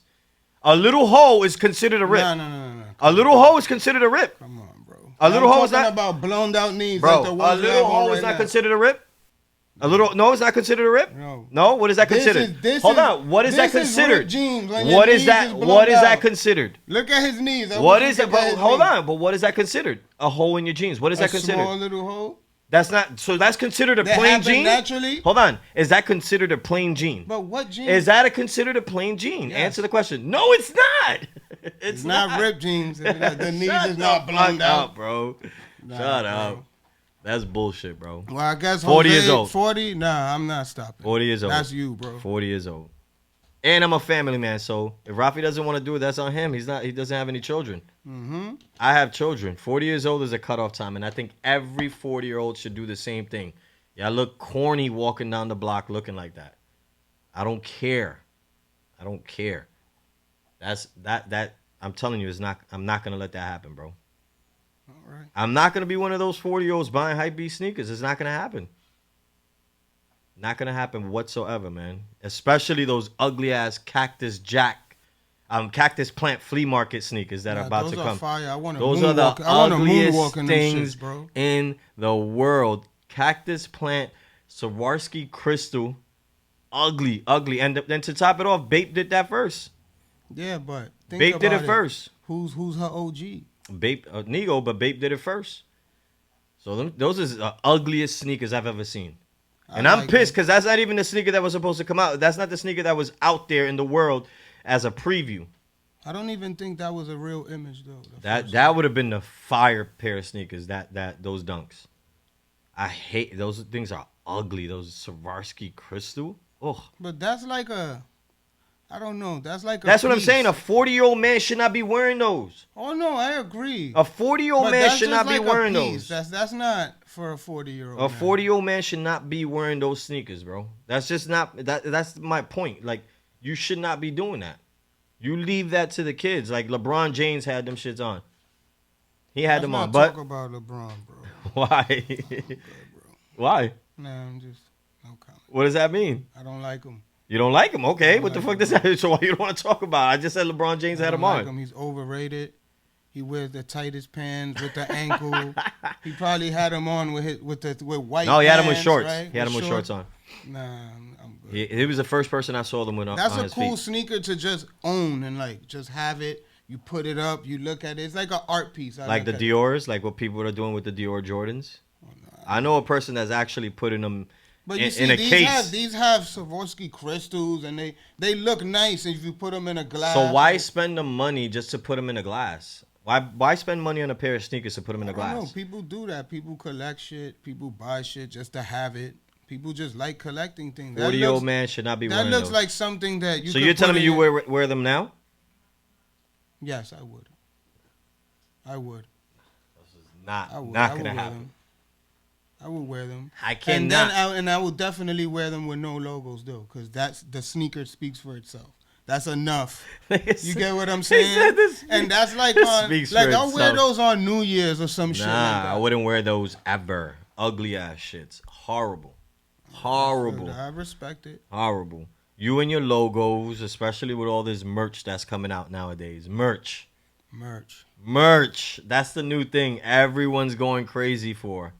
Speaker 3: A little hole is considered a rip.
Speaker 1: No.
Speaker 3: A little hole is considered a rip.
Speaker 1: Come on, bro.
Speaker 3: A little
Speaker 1: I'm
Speaker 3: hole is
Speaker 1: talking
Speaker 3: not-
Speaker 1: about blown out knees,
Speaker 3: Bro,
Speaker 1: like the
Speaker 3: a
Speaker 1: ones
Speaker 3: little
Speaker 1: I have on
Speaker 3: hole
Speaker 1: right
Speaker 3: is not
Speaker 1: now.
Speaker 3: considered a rip. A little, no, it's not considered a rip.
Speaker 1: No.
Speaker 3: No, what is that
Speaker 1: This
Speaker 3: considered?
Speaker 1: is-
Speaker 3: Hold on, what is that
Speaker 1: this is
Speaker 3: considered?
Speaker 1: ripped jeans, when your
Speaker 3: What is
Speaker 1: knees
Speaker 3: that?
Speaker 1: is
Speaker 3: What
Speaker 1: blown
Speaker 3: is that
Speaker 1: out.
Speaker 3: considered?
Speaker 1: Look at his knees. I
Speaker 3: What
Speaker 1: wish
Speaker 3: is
Speaker 1: you
Speaker 3: it?
Speaker 1: could look
Speaker 3: But
Speaker 1: at his
Speaker 3: hold
Speaker 1: knees.
Speaker 3: on, but what is that considered? A hole in your jeans. What is that
Speaker 1: A
Speaker 3: considered?
Speaker 1: small little hole.
Speaker 3: That's not. So that's considered a
Speaker 1: That
Speaker 3: plain
Speaker 1: happened
Speaker 3: jean.
Speaker 1: naturally.
Speaker 3: Hold on, is that considered a plain jean?
Speaker 1: But what jeans?
Speaker 3: Is that considered a plain jean?
Speaker 1: Yes.
Speaker 3: Answer the question. No, it's not.
Speaker 1: It's not ripped jeans. The knees
Speaker 3: Shut
Speaker 1: is not
Speaker 3: the
Speaker 1: blown
Speaker 3: fuck
Speaker 1: out.
Speaker 3: up, bro.
Speaker 1: Nah,
Speaker 3: Shut
Speaker 1: bro.
Speaker 3: up. That's bullshit, bro.
Speaker 1: Well, I guess
Speaker 3: 40
Speaker 1: Jose,
Speaker 3: years old.
Speaker 1: 40? Nah, I'm not stopping.
Speaker 3: 40 years old.
Speaker 1: That's you, bro.
Speaker 3: 40 years old. And I'm a family man, so if Rafi doesn't want to do it, that's on him. He doesn't have any children.
Speaker 1: Mm-hmm.
Speaker 3: I have children. 40 years old is a cutoff time, and I think every 40-year-old should do the same thing. Y'all look corny walking down the block looking like that. I don't care. I don't care. That I'm telling you, I'm not gonna let that happen, bro.
Speaker 1: All right.
Speaker 3: I'm not gonna be one of those 40-year-olds buying hype B sneakers. It's not gonna happen. Not gonna happen whatsoever, man. Especially those ugly ass Cactus Plant flea market sneakers that are about
Speaker 1: those
Speaker 3: to
Speaker 1: are
Speaker 3: come.
Speaker 1: fire. I want to
Speaker 3: Those are the
Speaker 1: moonwalk. I want to
Speaker 3: ugliest
Speaker 1: moonwalk in them
Speaker 3: things
Speaker 1: shits, bro.
Speaker 3: in the world. Cactus Plant, Swarovski Crystal, ugly. And then to top it off, Bape did that first.
Speaker 1: Yeah, but think
Speaker 3: Bape did
Speaker 1: about
Speaker 3: it first.
Speaker 1: Who's her OG?
Speaker 3: Bape, Nigo, but Bape did it first. So those are the ugliest sneakers I've ever seen. And I'm
Speaker 1: like
Speaker 3: pissed because that's not even the sneaker that was supposed to come out. That's not the sneaker that was out there in the world as a preview.
Speaker 1: I don't even think that was a real image though.
Speaker 3: That would have been the fire pair of sneakers. Those dunks. I hate those things. Are ugly. Those Swarovski Crystal. Oh,
Speaker 1: But that's like I don't know. That's like
Speaker 3: that's what I'm
Speaker 1: piece.
Speaker 3: saying. A 40-year-old man should not be wearing those.
Speaker 1: Oh no, I agree.
Speaker 3: A 40-year-old
Speaker 1: But
Speaker 3: man
Speaker 1: that's
Speaker 3: should
Speaker 1: just
Speaker 3: not be
Speaker 1: like a
Speaker 3: wearing
Speaker 1: piece.
Speaker 3: those.
Speaker 1: That's not for a 40-year-old.
Speaker 3: A 40-year-old man should not be wearing those sneakers, bro. That's just not that's my point. Like, you should not be doing that. You leave that to the kids. Like LeBron James had them shits on. He had them on. But
Speaker 1: talk about LeBron, bro.
Speaker 3: why? Why?
Speaker 1: Nah, I'm just no comment.
Speaker 3: What does that mean?
Speaker 1: I don't like him.
Speaker 3: You don't like him? Okay.
Speaker 1: don't
Speaker 3: What the
Speaker 1: like
Speaker 3: fuck does that? So why you don't want to talk about it? I just said LeBron James
Speaker 1: I
Speaker 3: had
Speaker 1: don't
Speaker 3: him
Speaker 1: like
Speaker 3: on.
Speaker 1: him. He's overrated. He wears the tightest pants with the ankle. He probably had him on with white.
Speaker 3: No, he had him with
Speaker 1: pants,
Speaker 3: shorts.
Speaker 1: Right?
Speaker 3: He had him with shorts on.
Speaker 1: Nah, I'm good.
Speaker 3: He was the first person I saw them with on
Speaker 1: That's a
Speaker 3: his
Speaker 1: cool
Speaker 3: feet.
Speaker 1: sneaker to just own and like just have it. You put it up, you look at it. It's like an art piece. I
Speaker 3: Like the
Speaker 1: look at it.
Speaker 3: Dior's, like what people are doing with the Dior Jordans. I know a person that's actually putting them
Speaker 1: But you see,
Speaker 3: in a case.
Speaker 1: these have Swarovski crystals, and they look nice if you put them in a glass.
Speaker 3: So why spend the money just to put them in a glass? Why spend money on a pair of sneakers to put them in a
Speaker 1: I don't know.
Speaker 3: glass?
Speaker 1: People do that. People collect shit. People buy shit just to have it. People just like collecting things.
Speaker 3: 40-year-old man should not be
Speaker 1: That
Speaker 3: wearing
Speaker 1: looks
Speaker 3: those.
Speaker 1: like something that you.
Speaker 3: So
Speaker 1: could
Speaker 3: you're telling
Speaker 1: put
Speaker 3: me you
Speaker 1: in-
Speaker 3: wear them now?
Speaker 1: Yes, I would. I would.
Speaker 3: Not
Speaker 1: I would.
Speaker 3: not
Speaker 1: I would
Speaker 3: gonna
Speaker 1: wear
Speaker 3: happen.
Speaker 1: them. I would wear them.
Speaker 3: I
Speaker 1: And then
Speaker 3: cannot.
Speaker 1: I would definitely wear them with no logos though, because that's the sneaker speaks for itself. That's enough. You get what I'm saying?
Speaker 3: said this-
Speaker 1: And that's like
Speaker 3: this
Speaker 1: on
Speaker 3: speaks
Speaker 1: like
Speaker 3: for
Speaker 1: I'll wear
Speaker 3: itself.
Speaker 1: those on New Year's or some shit like
Speaker 3: Nah,
Speaker 1: that.
Speaker 3: I wouldn't wear those ever. Ugly ass shits. Horrible. Horrible.
Speaker 1: I respect it.
Speaker 3: Horrible. You and your logos, especially with all this merch that's coming out nowadays. Merch. That's the new thing everyone's going crazy for.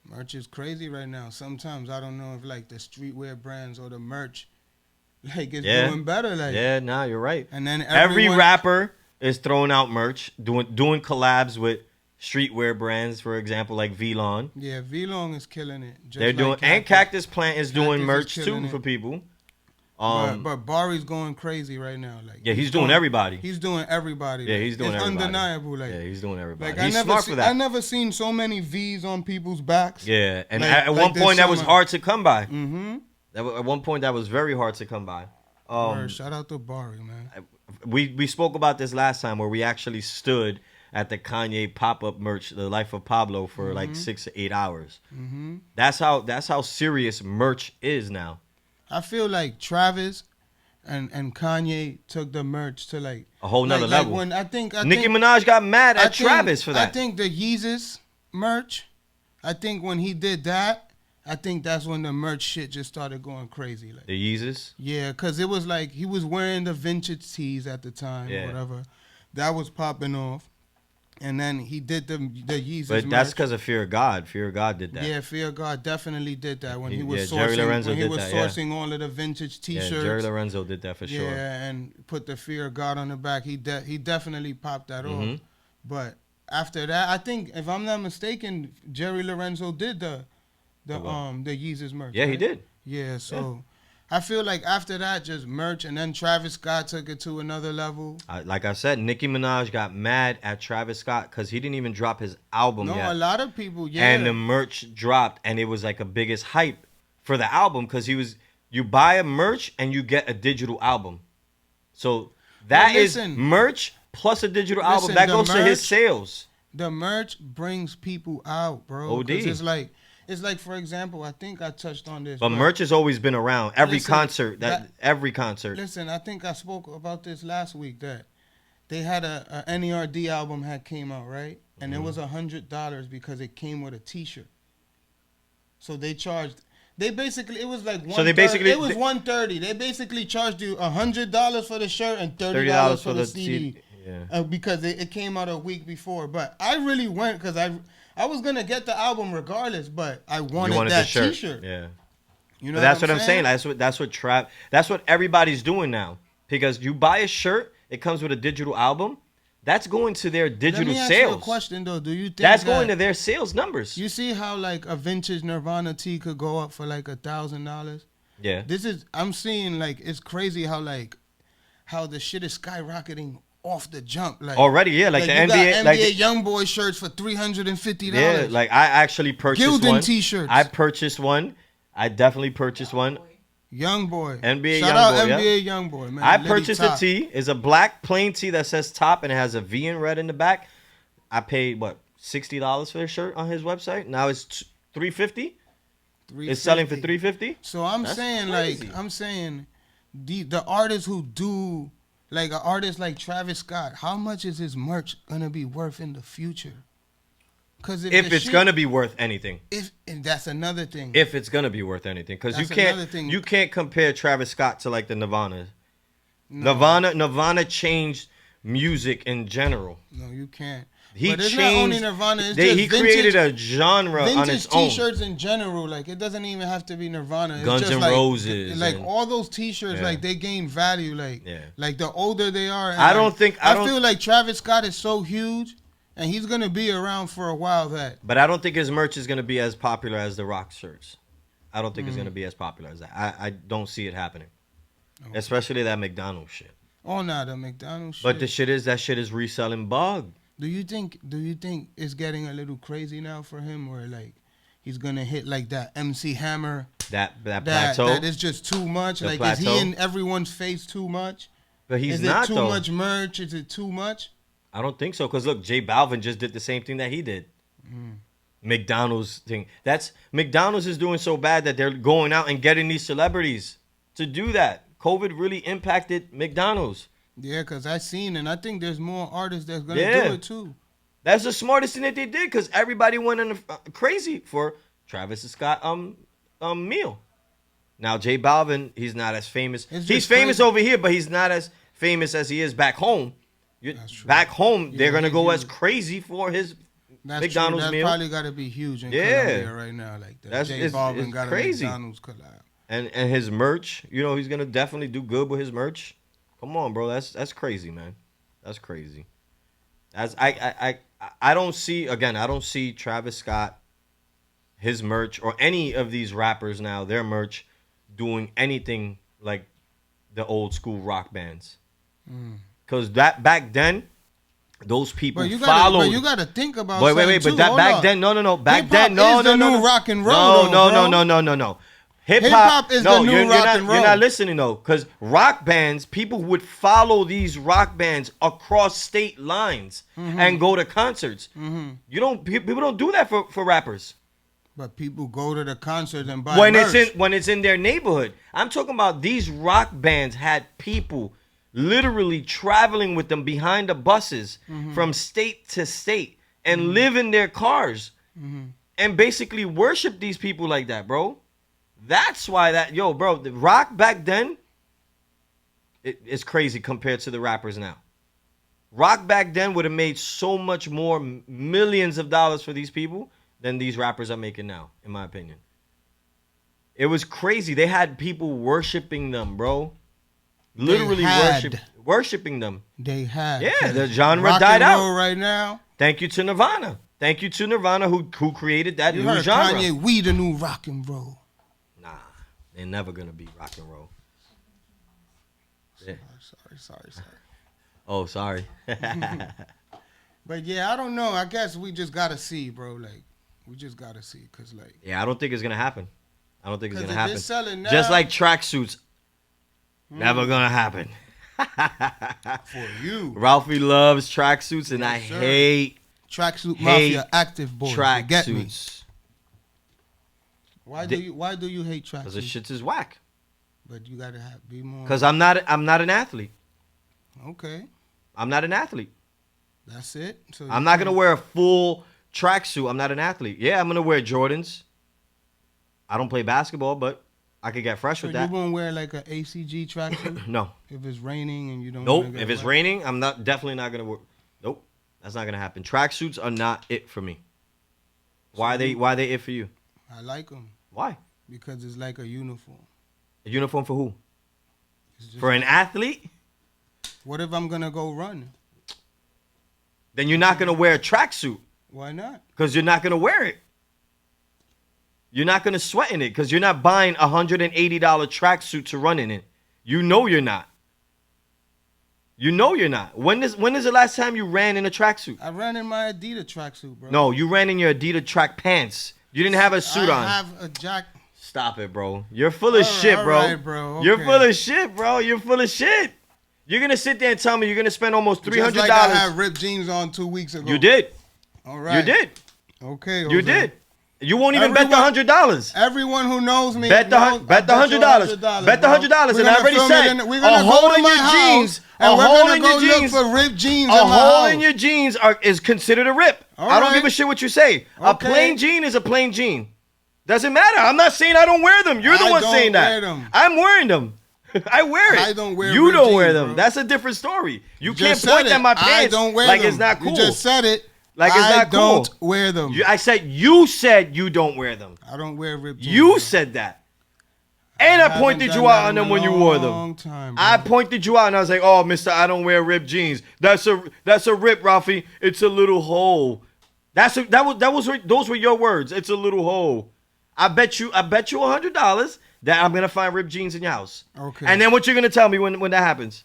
Speaker 1: Merch is crazy right now. Sometimes I don't know if like the streetwear brands or the merch like is doing better. Like
Speaker 3: You're right.
Speaker 1: And then
Speaker 3: every rapper is throwing out merch, doing collabs with streetwear brands, for example, like V-Lon.
Speaker 1: Yeah, V-Lon is killing it.
Speaker 3: They're doing, and Cactus Plant is doing merch too for people.
Speaker 1: But Bari's going crazy right now. Like
Speaker 3: he's doing everybody.
Speaker 1: He's doing everybody.
Speaker 3: Yeah, he's doing everybody.
Speaker 1: It's undeniable. Like
Speaker 3: he's doing everybody.
Speaker 1: Like,
Speaker 3: he's smart for that.
Speaker 1: I never seen so many V's on people's backs.
Speaker 3: Yeah, and
Speaker 1: like,
Speaker 3: at one point that was hard to come by.
Speaker 1: Mm-hmm.
Speaker 3: At one point that was very hard to come by.
Speaker 1: Shout out to Bari, man.
Speaker 3: We spoke about this last time where we actually stood at the Kanye pop-up merch, The Life of Pablo, for like 6 to 8 hours.
Speaker 1: Mm-hmm.
Speaker 3: That's how serious merch is now.
Speaker 1: I feel like Travis and Kanye took the merch to like
Speaker 3: a whole nother level.
Speaker 1: When I think
Speaker 3: Nicki Minaj got mad at Travis for that.
Speaker 1: I think the Yeezus merch, I think when he did that, I think that's when the merch shit just started going crazy. Like
Speaker 3: the Yeezus?
Speaker 1: Yeah, because it was like he was wearing the vintage tees at the time or whatever. That was popping off. And then he did the Yeezus
Speaker 3: But
Speaker 1: merch.
Speaker 3: that's because of Fear of God. Fear of God did that.
Speaker 1: Yeah, Fear of God definitely did that when he was
Speaker 3: Jerry Lorenzo
Speaker 1: sourcing all of the vintage T-shirts.
Speaker 3: Yeah, Jerry Lorenzo did that for sure.
Speaker 1: Yeah, and put the Fear of God on the back. He definitely popped that off. But after that, I think if I'm not mistaken, Jerry Lorenzo did the Yeezus merch.
Speaker 3: Yeah,
Speaker 1: right?
Speaker 3: he did.
Speaker 1: Yeah, so I feel like after that, just merch, and then Travis Scott took it to another level.
Speaker 3: Like I said, Nicki Minaj got mad at Travis Scott because he didn't even drop his album yet.
Speaker 1: No, a lot of people, yeah.
Speaker 3: And the merch dropped, and it was like a biggest hype for the album because you buy a merch and you get a digital album. So that is merch plus a digital album. That goes to his sales.
Speaker 1: The merch brings people out, bro.
Speaker 3: OD.
Speaker 1: It's like, for example, I think I touched on this.
Speaker 3: But merch has always been around. Every concert.
Speaker 1: Listen, I think I spoke about this last week that they had a NERD album had came out, right? And it was $100 because it came with a T-shirt. So they charged. It was like it was $130. They basically charged you $100 for the shirt and $30 for the CD. Yeah. Because it came out a week before. But I really went because I was gonna get the album regardless, but I wanted that T-shirt.
Speaker 3: Yeah,
Speaker 1: you know.
Speaker 3: That's what I'm saying. That's what everybody's doing now. Because you buy a shirt, it comes with a digital album. That's going to their digital sales. Let me ask you a
Speaker 1: question though. Do you think
Speaker 3: that's going to their sales numbers?
Speaker 1: You see how like a vintage Nirvana tee could go up for like $1,000?
Speaker 3: Yeah.
Speaker 1: I'm seeing like it's crazy how the shit is skyrocketing off the jump, like
Speaker 3: already, yeah, like the NBA,
Speaker 1: got NBA YoungBoy shirts for $350.
Speaker 3: Yeah, like I actually purchased
Speaker 1: Gildan
Speaker 3: one.
Speaker 1: T-shirts.
Speaker 3: I purchased one. I definitely purchased one.
Speaker 1: YoungBoy.
Speaker 3: NBA
Speaker 1: Shout
Speaker 3: YoungBoy.
Speaker 1: out NBA YoungBoy, man.
Speaker 3: I purchased a tee. It's a black plain tee that says top and it has a V in red in the back. I paid $60 for the shirt on his website. Now it's $350. It's selling for $350.
Speaker 1: So I'm saying the artists who do. Like an artist like Travis Scott, how much is his merch gonna be worth in the future? Because
Speaker 3: if it's gonna be worth anything,
Speaker 1: and that's another thing.
Speaker 3: If it's gonna be worth anything, because you can't compare Travis Scott to like the Nirvana. No. Nirvana changed music in general.
Speaker 1: No, you can't.
Speaker 3: But
Speaker 1: it's not only Nirvana. It's just
Speaker 3: he created a genre on its own.
Speaker 1: Vintage T-shirts in general, like it doesn't even have to be Nirvana. It's
Speaker 3: Guns
Speaker 1: just
Speaker 3: N' Roses,
Speaker 1: like all those T-shirts, like they gain value. Like the older they are. And
Speaker 3: I
Speaker 1: feel like Travis Scott is so huge, and he's gonna be around for a while.
Speaker 3: But I don't think his merch is gonna be as popular as the Rock shirts. I don't think it's gonna be as popular as that. I don't see it happening, especially that McDonald's shit.
Speaker 1: Oh no, the McDonald's shit.
Speaker 3: But that shit is reselling bug.
Speaker 1: Do you think it's getting a little crazy now for him, where like he's gonna hit like that MC Hammer
Speaker 3: that plateau?
Speaker 1: That is just too much. Like plateau? Is he in everyone's face too much?
Speaker 3: But he's not.
Speaker 1: Is it too much merch? Is it too much?
Speaker 3: I don't think so. Cause look, J Balvin just did the same thing that he did. McDonald's thing. McDonald's is doing so bad that they're going out and getting these celebrities to do that. COVID really impacted McDonald's.
Speaker 1: Yeah, because I seen, and I think there's more artists that's going to do it too.
Speaker 3: That's the smartest thing that they did, because everybody went in crazy for Travis Scott meal. Now J Balvin, he's not as famous.
Speaker 1: It's
Speaker 3: He's
Speaker 1: just
Speaker 3: famous
Speaker 1: crazy.
Speaker 3: over here, but he's not as famous as he is back home.
Speaker 1: That's true.
Speaker 3: Back home,
Speaker 1: Yeah,
Speaker 3: they're gonna
Speaker 1: he's
Speaker 3: go as
Speaker 1: huge.
Speaker 3: crazy for his
Speaker 1: That's
Speaker 3: McDonald's
Speaker 1: true. That's
Speaker 3: meal.
Speaker 1: probably got to be huge in
Speaker 3: Yeah.
Speaker 1: Colombia right now. Like that.
Speaker 3: That's-
Speaker 1: J
Speaker 3: it's
Speaker 1: Balvin got
Speaker 3: crazy.
Speaker 1: a McDonald's collab.
Speaker 3: and his merch. You know, he's gonna definitely do good with his merch. Come on, bro. That's crazy, man. That's crazy. I don't see, again, I don't see Travis Scott, his merch, or any of these rappers now, their merch, doing anything like the old school rock bands. Because that back then, those people
Speaker 1: But
Speaker 3: followed.
Speaker 1: you gotta think about.
Speaker 3: Wait,
Speaker 1: something
Speaker 3: but
Speaker 1: too.
Speaker 3: that
Speaker 1: Hold
Speaker 3: back
Speaker 1: on.
Speaker 3: then, no. Back
Speaker 1: Hip-hop
Speaker 3: then, no,
Speaker 1: is
Speaker 3: no,
Speaker 1: the
Speaker 3: no,
Speaker 1: new
Speaker 3: no.
Speaker 1: rock and roll,
Speaker 3: No,
Speaker 1: though,
Speaker 3: no.
Speaker 1: Hip-hop is the new
Speaker 3: you're
Speaker 1: rock
Speaker 3: not,
Speaker 1: and roll.
Speaker 3: You're not listening though, because rock bands, people would follow these rock bands across state lines and go to concerts. You don't. People don't do that for rappers.
Speaker 1: But people go to the concert and buy
Speaker 3: When
Speaker 1: merch.
Speaker 3: when it's in their neighborhood. I'm talking about these rock bands had people literally traveling with them behind the buses from state to state and live in their cars and basically worship these people like that, bro. That's why the rock back then, it's crazy compared to the rappers now. Rock back then would have made so much more millions of dollars for these people than these rappers are making now, in my opinion. It was crazy. They had people worshiping them, bro. Literally worshiping them.
Speaker 1: They had.
Speaker 3: Yeah, the genre
Speaker 1: rock
Speaker 3: died
Speaker 1: and
Speaker 3: out.
Speaker 1: roll right now.
Speaker 3: Thank you to Nirvana. Thank you to Nirvana who created that
Speaker 1: You
Speaker 3: new
Speaker 1: heard
Speaker 3: genre.
Speaker 1: Kanye, we the new rock and roll.
Speaker 3: Nah, they're never gonna be rock and roll. Yeah.
Speaker 1: Sorry.
Speaker 3: Oh, sorry.
Speaker 1: But yeah, I don't know. I guess we just gotta see, bro. Like, we just gotta see, cause like,
Speaker 3: Yeah, I don't think it's gonna happen. I don't think it's
Speaker 1: 'cause
Speaker 3: gonna
Speaker 1: if
Speaker 3: happen.
Speaker 1: it's selling now,
Speaker 3: Just like tracksuits, never gonna happen.
Speaker 1: for you,
Speaker 3: Ralphie loves tracksuits, and I
Speaker 1: Yes, sir.
Speaker 3: hate
Speaker 1: Tracksuit
Speaker 3: hate
Speaker 1: Mafia, active boy. You get me?
Speaker 3: tracksuits
Speaker 1: Why
Speaker 3: Di-
Speaker 1: do you hate
Speaker 3: because the
Speaker 1: tracksuits?
Speaker 3: shits is whack.
Speaker 1: But you gotta be more.
Speaker 3: Because I'm not an athlete.
Speaker 1: Okay,
Speaker 3: I'm not an athlete.
Speaker 1: that's it. So
Speaker 3: I'm not gonna wear a full tracksuit. I'm not an athlete. Yeah, I'm gonna wear Jordans. I don't play basketball, but I could get fresh
Speaker 1: So
Speaker 3: with
Speaker 1: you
Speaker 3: that.
Speaker 1: won't wear like a ACG tracksuit
Speaker 3: No,
Speaker 1: if it's raining and you don't.
Speaker 3: nope.
Speaker 1: wanna get
Speaker 3: If it's
Speaker 1: wet?
Speaker 3: raining, I'm definitely not gonna wear. Nope, that's not gonna happen. Tracksuits are not it for me. Why they it for you?
Speaker 1: I like them
Speaker 3: Why?
Speaker 1: because it's like a uniform.
Speaker 3: A uniform for who?
Speaker 1: It's just,
Speaker 3: For an athlete?
Speaker 1: what if I'm gonna go run?
Speaker 3: Then you're not gonna wear a tracksuit
Speaker 1: Why not?
Speaker 3: because you're not gonna wear it. You're not gonna sweat in it because you're not buying a $180 tracksuit to run in it. You know you're not. You know you're not. When is the last time you ran in a tracksuit?
Speaker 1: I ran in my Adidas tracksuit, bro.
Speaker 3: No, you ran in your Adidas track pants. You didn't have a suit on.
Speaker 1: I have a jack.
Speaker 3: Stop it, bro. You're full of
Speaker 1: All right,
Speaker 3: shit, bro.
Speaker 1: all right, bro.
Speaker 3: You're
Speaker 1: Okay.
Speaker 3: full of shit, bro. You're full of shit. You're gonna sit there and tell me you're gonna spend almost $300.
Speaker 1: Just like I had ripped jeans on 2 weeks ago.
Speaker 3: You did.
Speaker 1: All right.
Speaker 3: You did.
Speaker 1: Okay.
Speaker 3: You
Speaker 1: Jose.
Speaker 3: did. You won't even bet the
Speaker 1: Everyone-
Speaker 3: $100.
Speaker 1: Everyone who knows me
Speaker 3: Bet the
Speaker 1: knows-
Speaker 3: bet the
Speaker 1: I bet you
Speaker 3: $100. Bet the
Speaker 1: bro.
Speaker 3: $100.
Speaker 1: We're
Speaker 3: And I
Speaker 1: gonna
Speaker 3: already
Speaker 1: film
Speaker 3: said
Speaker 1: it we're gonna
Speaker 3: a
Speaker 1: go
Speaker 3: hole
Speaker 1: to
Speaker 3: in
Speaker 1: my
Speaker 3: your
Speaker 1: house,
Speaker 3: jeans.
Speaker 1: and
Speaker 3: A
Speaker 1: we're
Speaker 3: hole
Speaker 1: gonna
Speaker 3: in
Speaker 1: go
Speaker 3: your
Speaker 1: look
Speaker 3: jeans.
Speaker 1: for ripped jeans
Speaker 3: A
Speaker 1: in my
Speaker 3: hole
Speaker 1: house.
Speaker 3: in your jeans is considered a rip.
Speaker 1: All
Speaker 3: I don't
Speaker 1: right.
Speaker 3: give a shit what you say. A
Speaker 1: Okay.
Speaker 3: plain jean is a plain jean. Doesn't matter. I'm not saying I don't wear them. You're the
Speaker 1: I
Speaker 3: one
Speaker 1: don't
Speaker 3: saying that.
Speaker 1: wear them.
Speaker 3: I'm wearing them. I wear it.
Speaker 1: I don't wear
Speaker 3: You
Speaker 1: ripped
Speaker 3: don't wear
Speaker 1: jeans,
Speaker 3: them.
Speaker 1: bro.
Speaker 3: That's a different story. You
Speaker 1: Just
Speaker 3: can't
Speaker 1: said
Speaker 3: point
Speaker 1: it.
Speaker 3: at my pants
Speaker 1: I don't wear
Speaker 3: like
Speaker 1: them.
Speaker 3: it's not cool.
Speaker 1: You just said it.
Speaker 3: Like it's
Speaker 1: I
Speaker 3: not cool.
Speaker 1: don't wear them.
Speaker 3: I said you said you don't wear them.
Speaker 1: I don't wear ripped jeans.
Speaker 3: You
Speaker 1: bro.
Speaker 3: said that. And I
Speaker 1: haven't
Speaker 3: pointed
Speaker 1: done
Speaker 3: you
Speaker 1: that
Speaker 3: out on
Speaker 1: in
Speaker 3: them
Speaker 1: a
Speaker 3: when you wore them.
Speaker 1: long time, bro.
Speaker 3: I pointed you out and I was like, "Oh, Mister, I don't wear ripped jeans. That's a rip, Ralphie. It's a little hole. Those were your words. It's a little hole. I bet you $100 that I'm gonna find ripped jeans in your house.
Speaker 1: Okay.
Speaker 3: And then what you're gonna tell me when that happens?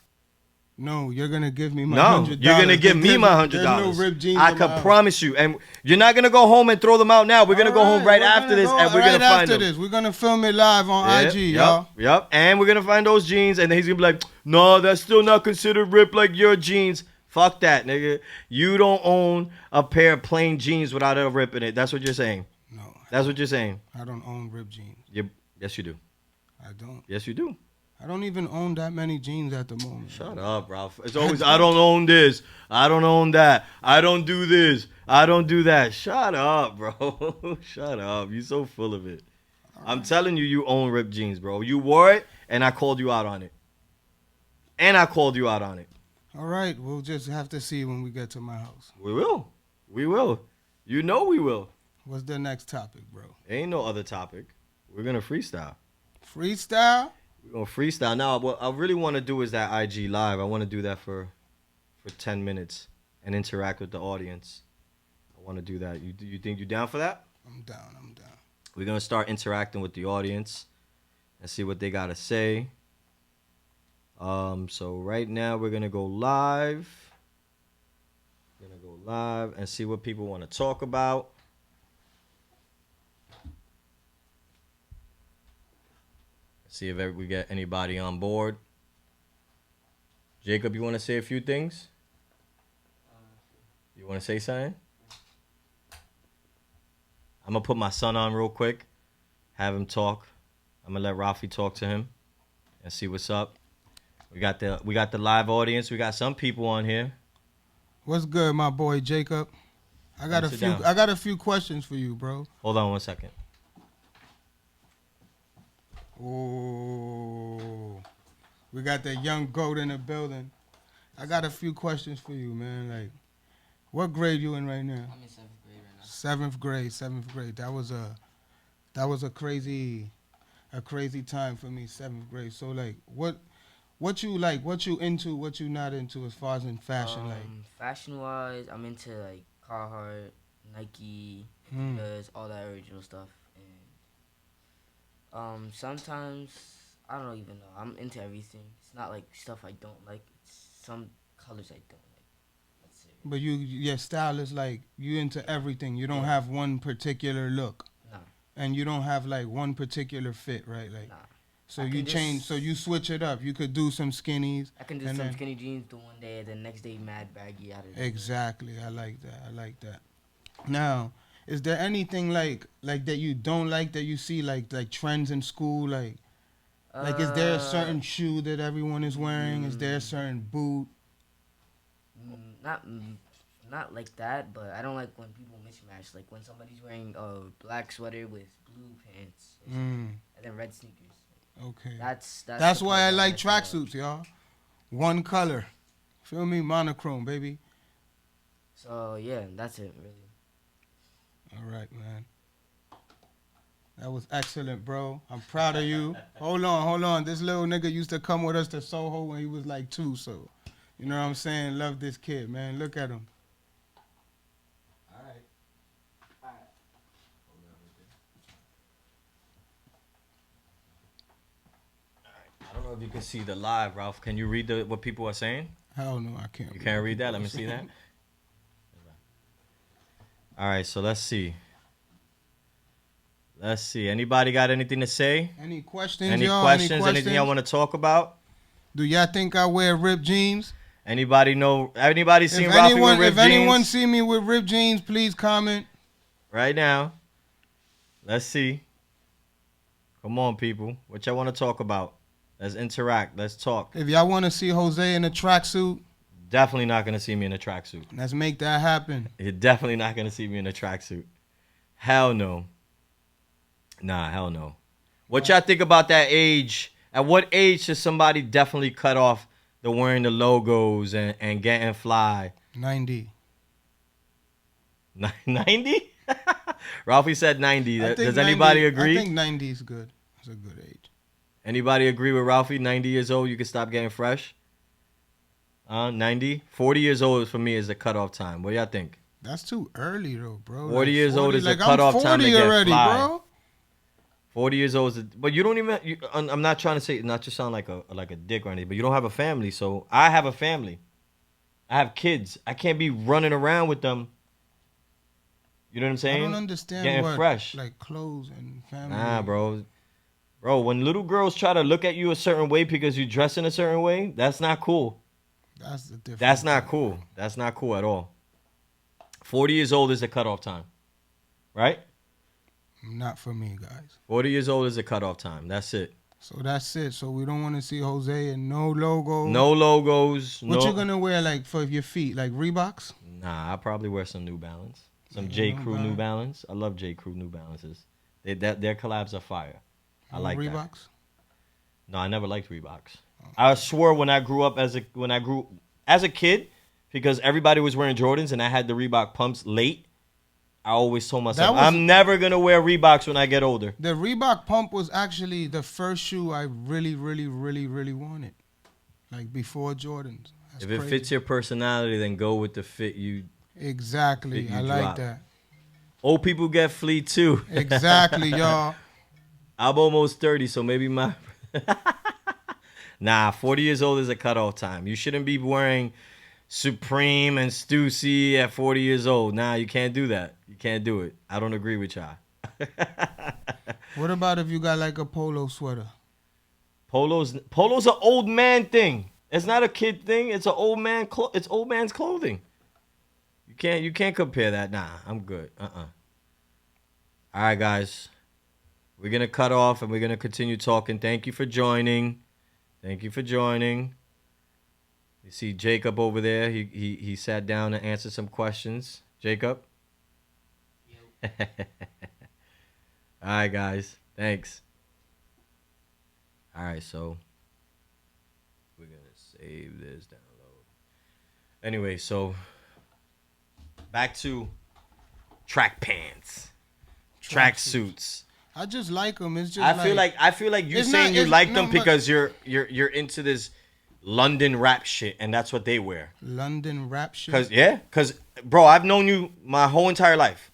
Speaker 1: No, you're gonna give me my
Speaker 3: No,
Speaker 1: $100.
Speaker 3: you're gonna give me my
Speaker 1: There's
Speaker 3: $100.
Speaker 1: no ripped jeans.
Speaker 3: I
Speaker 1: in
Speaker 3: can
Speaker 1: my house.
Speaker 3: promise you. And you're not gonna go home and throw them out now. We're gonna go home right
Speaker 1: we're
Speaker 3: after
Speaker 1: gonna
Speaker 3: this,
Speaker 1: go
Speaker 3: and we're
Speaker 1: right
Speaker 3: gonna find
Speaker 1: after
Speaker 3: them.
Speaker 1: this. We're gonna film it live on IG, y'all.
Speaker 3: Yep. And we're gonna find those jeans, and then he's gonna be like, "No, that's still not considered ripped like your jeans." Fuck that, nigga. You don't own a pair of plain jeans without a rip in it. That's what you're saying.
Speaker 1: No,
Speaker 3: That's what you're saying.
Speaker 1: I don't own ripped jeans.
Speaker 3: Yes, you do.
Speaker 1: I don't.
Speaker 3: Yes, you do.
Speaker 1: I don't even own that many jeans at the moment.
Speaker 3: Shut up, Ralph. It's always, I don't own this. I don't own that. I don't do this. I don't do that. Shut up, bro. Shut up. You're so full of it. I'm telling you, you own ripped jeans, bro. You wore it, and I called you out on it.
Speaker 1: All right, we'll just have to see when we get to my house.
Speaker 3: We will. You know we will.
Speaker 1: What's the next topic, bro?
Speaker 3: Ain't no other topic. We're gonna freestyle.
Speaker 1: Freestyle?
Speaker 3: We're gonna freestyle. Now, what I really want to do is that IG live. I want to do that for 10 minutes and interact with the audience. I want to do that. You think you down for that?
Speaker 1: I'm down.
Speaker 3: We're gonna start interacting with the audience and see what they gotta say. So right now we're gonna go live. And see what people want to talk about. See if we get anybody on board. Jacob, you want to say a few things? You want to say something? I'm gonna put my son on real quick, have him talk. I'm gonna let Rafi talk to him and see what's up. We got the live audience. We got some people on here.
Speaker 1: What's good, my boy Jacob? I got a few questions for you, bro.
Speaker 3: Hold on 1 second.
Speaker 1: Oh, we got that young goat in the building. I got a few questions for you, man. Like, what grade you in right now?
Speaker 4: I'm in 7th grade right now.
Speaker 1: Seventh grade. That was a crazy time for me, 7th grade. So like, what you like, what you into, what you not into as far as in fashion, like?
Speaker 4: Fashion wise, I'm into like Carhartt, Nike, Adidas, all that original stuff. And sometimes I don't even know. I'm into everything. It's not like stuff I don't like. It's some colors I don't like. That's it.
Speaker 1: But your style is like you into everything. You don't have one particular look.
Speaker 4: No.
Speaker 1: And you don't have like one particular fit, right? Like,
Speaker 4: Nah.
Speaker 1: so you change, so you switch it up. You could do some skinnies.
Speaker 4: I can do some skinny jeans the one day, and the next day mad baggy out of it.
Speaker 1: Exactly. I like that. Now, is there anything like that you don't like that you see like trends in school? Like is there a certain shoe that everyone is wearing? Is there a certain boot?
Speaker 4: Not like that, but I don't like when people mismatch. Like when somebody's wearing a black sweater with blue pants and then red sneakers.
Speaker 1: Okay.
Speaker 4: That's
Speaker 1: why I like tracksuits, y'all. One color. Feel me? Monochrome, baby.
Speaker 4: So yeah, that's it really.
Speaker 1: All right, man. That was excellent, bro. I'm proud of you. Hold on. This little nigga used to come with us to Soho when he was like 2, so you know what I'm saying? Love this kid, man. Look at him.
Speaker 4: All right.
Speaker 3: I don't know if you can see the live, Ralph. Can you read what people are saying?
Speaker 1: Hell no, I can't.
Speaker 3: You can't read that? Let me see that. All right, so let's see. Anybody got anything to say?
Speaker 1: Any questions,
Speaker 3: Any
Speaker 1: y'all?
Speaker 3: questions? Anything y'all want to talk about?
Speaker 1: Do y'all think I wear ripped jeans?
Speaker 3: Anybody know? Anybody seen Ralphie with ripped jeans?
Speaker 1: If anyone see me with ripped jeans, please comment.
Speaker 3: Right now. Let's see. Come on, people. What y'all want to talk about? Let's interact. Let's talk.
Speaker 1: If y'all want to see Jose in a tracksuit,
Speaker 3: definitely not going to see me in a tracksuit.
Speaker 1: Let's make that happen.
Speaker 3: You're definitely not going to see me in a tracksuit. Hell no. Nah, hell no. What y'all think about that age? At what age should somebody definitely cut off the wearing the logos and getting fly?
Speaker 1: 90.
Speaker 3: 90? Ralphie said 90. Does anybody agree?
Speaker 1: I think 90 is good. It's a good age.
Speaker 3: Anybody agree with Ralphie? 90 years old, you can stop getting fresh? 90? 40 years old for me is the cutoff time. What do y'all think?
Speaker 1: That's too early, though, bro.
Speaker 3: 40 years old is the cutoff time to get already, fly. Bro. 40 years old is, but you don't even. I'm not trying to say, not to sound like a dick or anything, but you don't have a family. So I have a family. I have kids. I can't be running around with them. You know what I'm saying?
Speaker 1: I don't understand
Speaker 3: getting fresh,
Speaker 1: like clothes and family.
Speaker 3: Nah, bro. When little girls try to look at you a certain way because you dress in a certain way, that's not cool.
Speaker 1: That's the difference.
Speaker 3: That's not cool. That's not cool at all. 40 years old is the cutoff time, right?
Speaker 1: Not for me, guys.
Speaker 3: 40 years old is the cutoff time. That's it.
Speaker 1: So that's it. So we don't want to see Jose and no logo.
Speaker 3: No logos.
Speaker 1: What you gonna wear like for your feet? Like Reeboks?
Speaker 3: Nah, I'll probably wear some New Balance. Some J. Crew New Balance. I love J. Crew New Balances. Their collabs are fire. I like that.
Speaker 1: Reeboks.
Speaker 3: No, I never liked Reeboks. I swore when I grew up as a kid, because everybody was wearing Jordans and I had the Reebok pumps late. I always told myself, I'm never gonna wear Reeboks when I get older.
Speaker 1: The Reebok pump was actually the first shoe I really, really, really, really wanted. Like before Jordans. That's
Speaker 3: If it
Speaker 1: crazy.
Speaker 3: fits your personality, then go with the fit you.
Speaker 1: Exactly.
Speaker 3: Fit you
Speaker 1: I like
Speaker 3: drop.
Speaker 1: that.
Speaker 3: Old people get fleet too.
Speaker 1: Exactly, y'all.
Speaker 3: I'm almost 30, so maybe my. Nah, 40 years old is a cutoff time. You shouldn't be wearing Supreme and Stussy at 40 years old. Nah, you can't do that. You can't do it. I don't agree with y'all.
Speaker 1: What about if you got like a polo sweater?
Speaker 3: Polo's an old man thing. It's not a kid thing. It's an old man. It's old man's clothing. You can't compare that. Nah, I'm good. All right, guys. We're gonna cut off and we're gonna continue talking. Thank you for joining. You see Jacob over there. He sat down and answered some questions. Jacob. All right, guys. Thanks. All right, so we're going to save this, download. Anyway, so back to track pants, track suits.
Speaker 1: I just like them. It's just
Speaker 3: I feel like you
Speaker 1: It's
Speaker 3: saying
Speaker 1: not-
Speaker 3: you
Speaker 1: it's-
Speaker 3: like
Speaker 1: no,
Speaker 3: them
Speaker 1: but-
Speaker 3: because you're into this London rap shit and that's what they wear.
Speaker 1: London rap shit.
Speaker 3: Cause bro, I've known you my whole entire life.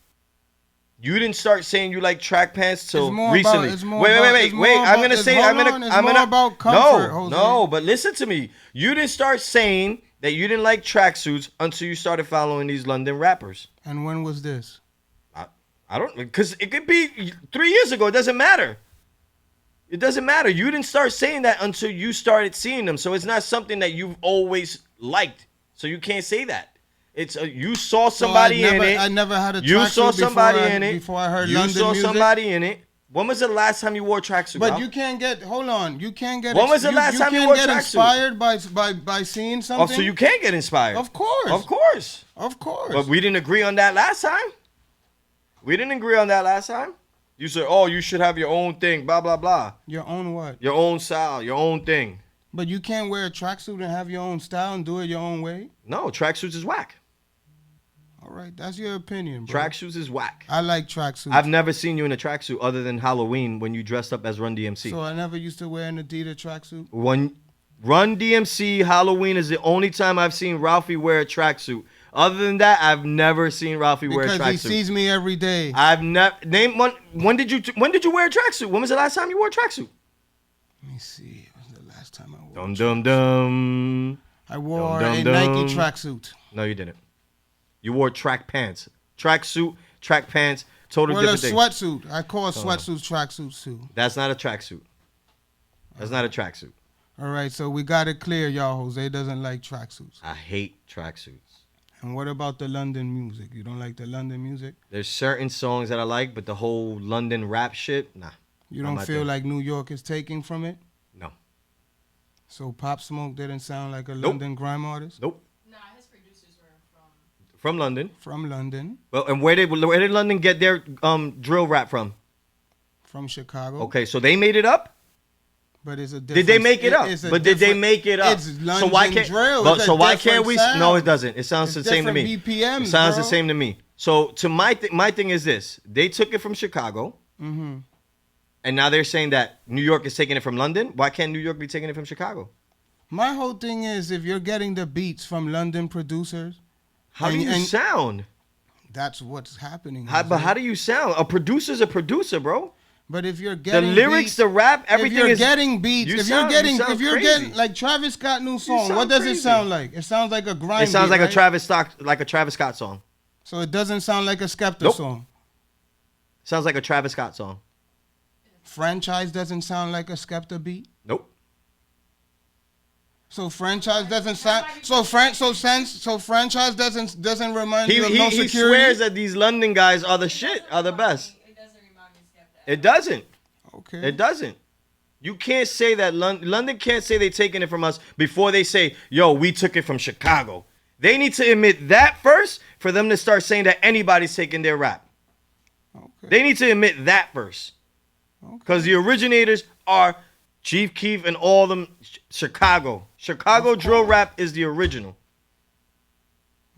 Speaker 3: You didn't start saying you like track pants till
Speaker 1: It's more
Speaker 3: recently.
Speaker 1: about- it's more
Speaker 3: Wait.
Speaker 1: about- it's more
Speaker 3: I'm gonna
Speaker 1: about-
Speaker 3: say.
Speaker 1: it's-
Speaker 3: I'm
Speaker 1: hold
Speaker 3: gonna.
Speaker 1: on, it's
Speaker 3: I'm
Speaker 1: more
Speaker 3: gonna.
Speaker 1: about comfort, Jose.
Speaker 3: No. But listen to me. You didn't start saying that you didn't like tracksuits until you started following these London rappers.
Speaker 1: And when was this?
Speaker 3: I don't, because it could be 3 years ago. It doesn't matter. It doesn't matter. You didn't start saying that until you started seeing them. So it's not something that you've always liked. So you can't say that. It's you saw somebody in it.
Speaker 1: I never had a
Speaker 3: You saw
Speaker 1: tracksuit
Speaker 3: somebody
Speaker 1: before
Speaker 3: in it.
Speaker 1: before I heard
Speaker 3: you
Speaker 1: London
Speaker 3: saw
Speaker 1: music.
Speaker 3: somebody in it. When was the last time you wore a tracksuit?
Speaker 1: But
Speaker 3: Ralph?
Speaker 1: you can't get. Hold on. You can't get.
Speaker 3: When was the last time you wore a
Speaker 1: can't get
Speaker 3: tracksuit?
Speaker 1: inspired by seeing something.
Speaker 3: Oh, so you can get inspired.
Speaker 1: Of course.
Speaker 3: Of course.
Speaker 1: Of course.
Speaker 3: But we didn't agree on that last time. We didn't agree on that last time. You said, "Oh, you should have your own thing." Blah blah blah.
Speaker 1: Your own what?
Speaker 3: Your own style. Your own thing.
Speaker 1: But you can't wear a tracksuit and have your own style and do it your own way.
Speaker 3: No, tracksuits is whack.
Speaker 1: All right, that's your opinion, bro.
Speaker 3: Tracksuits is whack.
Speaker 1: I like tracksuits.
Speaker 3: I've never seen you in a tracksuit other than Halloween when you dressed up as Run DMC.
Speaker 1: So I never used to wear an Adidas tracksuit.
Speaker 3: When Run DMC Halloween is the only time I've seen Ralphie wear a tracksuit. Other than that, I've never seen Ralphie wear a
Speaker 1: Because
Speaker 3: tracksuit.
Speaker 1: he sees me every day.
Speaker 3: I've never name one. When did you wear a tracksuit? When was the last time you wore a tracksuit?
Speaker 1: Let me see. When was the last time I wore?
Speaker 3: Dum dum dum.
Speaker 1: I wore
Speaker 3: Dum,
Speaker 1: a
Speaker 3: dum,
Speaker 1: Nike
Speaker 3: dum.
Speaker 1: tracksuit.
Speaker 3: No, you didn't. You wore track pants, tracksuit, track pants, total
Speaker 1: Well, a
Speaker 3: different thing.
Speaker 1: sweatsuit. I call sweatsuits tracksuits too.
Speaker 3: That's not a tracksuit. That's not a tracksuit.
Speaker 1: All right, so we got it clear, y'all. Jose doesn't like tracksuits.
Speaker 3: I hate tracksuits.
Speaker 1: And what about the London music? You don't like the London music?
Speaker 3: There's certain songs that I like, but the whole London rap shit, nah.
Speaker 1: You
Speaker 3: Not
Speaker 1: don't
Speaker 3: my
Speaker 1: feel
Speaker 3: thing.
Speaker 1: like New York is taking from it?
Speaker 3: No.
Speaker 1: So Pop Smoke didn't sound like a
Speaker 3: Nope.
Speaker 1: London grime artist?
Speaker 3: Nope.
Speaker 5: Nah, his producers were
Speaker 3: From London.
Speaker 1: From London,
Speaker 3: Well, and where did London get their drill rap from?
Speaker 1: from Chicago.
Speaker 3: Okay, so they made it up.
Speaker 1: But it's a
Speaker 3: Did they make it up?
Speaker 1: it's a
Speaker 3: But did they
Speaker 1: different-
Speaker 3: make it up?
Speaker 1: It's
Speaker 3: So
Speaker 1: London
Speaker 3: why can't?
Speaker 1: drill.
Speaker 3: But
Speaker 1: It's a
Speaker 3: so why can't
Speaker 1: different
Speaker 3: we?
Speaker 1: sound.
Speaker 3: No, it doesn't. It sounds
Speaker 1: It's
Speaker 3: the same to
Speaker 1: different
Speaker 3: me.
Speaker 1: BPMs,
Speaker 3: It sounds the
Speaker 1: bro.
Speaker 3: same to me. So to my thing is this: they took it from Chicago,
Speaker 1: Mm-hmm.
Speaker 3: and now they're saying that New York is taking it from London. Why can't New York be taking it from Chicago?
Speaker 1: My whole thing is if you're getting the beats from London producers,
Speaker 3: How do
Speaker 1: And-
Speaker 3: you
Speaker 1: and-
Speaker 3: sound?
Speaker 1: that's what's happening.
Speaker 3: But
Speaker 1: Jose.
Speaker 3: how do you sound? A producer's a producer, bro.
Speaker 1: But if you're
Speaker 3: The
Speaker 1: getting
Speaker 3: lyrics,
Speaker 1: beats,
Speaker 3: the rap,
Speaker 1: if
Speaker 3: everything
Speaker 1: you're
Speaker 3: is.
Speaker 1: getting beats,
Speaker 3: You
Speaker 1: if
Speaker 3: sound-
Speaker 1: you're
Speaker 3: you
Speaker 1: getting,
Speaker 3: sound
Speaker 1: if you're
Speaker 3: crazy.
Speaker 1: getting like Travis Scott new song,
Speaker 3: sound
Speaker 1: what does
Speaker 3: crazy.
Speaker 1: it sound like? It sounds like a grime.
Speaker 3: It sounds
Speaker 1: beat,
Speaker 3: like
Speaker 1: right?
Speaker 3: a Travis Scott song.
Speaker 1: So it doesn't sound like a Skepta
Speaker 3: Nope.
Speaker 1: song.
Speaker 3: Sounds like a Travis Scott song.
Speaker 1: Franchise doesn't sound like a Skepta beat.
Speaker 3: Nope.
Speaker 1: So franchise doesn't sound. So franchise doesn't remind
Speaker 3: He
Speaker 1: you of No
Speaker 3: he
Speaker 1: Security.
Speaker 3: swears that these London guys are the shit, are the best.
Speaker 5: It doesn't remind me of Skepta.
Speaker 3: It doesn't.
Speaker 1: Okay.
Speaker 3: It doesn't. You can't say that London can't say they taking it from us before they say, yo, we took it from Chicago. They need to admit that first for them to start saying that anybody's taking their rap. They need to admit that first. Because the originators are Chief Keef and all them Chicago. Chicago drill rap is the original.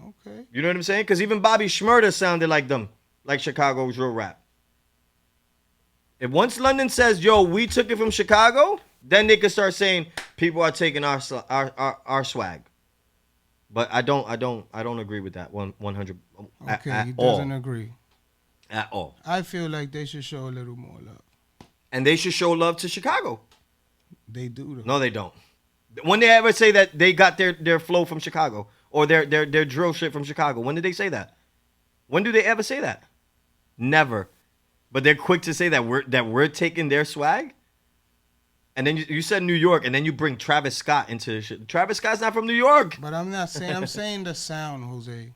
Speaker 1: Okay.
Speaker 3: You know what I'm saying? Because even Bobby Shmurda sounded like them, like Chicago drill rap. If once London says, "Yo, we took it from Chicago," then they could start saying people are taking our swag. But I don't agree with that 100.
Speaker 1: Okay, he doesn't agree.
Speaker 3: At all.
Speaker 1: I feel like they should show a little more love.
Speaker 3: And they should show love to Chicago.
Speaker 1: They do though.
Speaker 3: No, they don't. When they ever say that they got their flow from Chicago or their drill shit from Chicago, when did they say that? When do they ever say that? Never. But they're quick to say that we're taking their swag. And then you said New York, and then you bring Travis Scott into this shit. Travis Scott's not from New York.
Speaker 1: But I'm not saying. I'm saying the sound, Jose.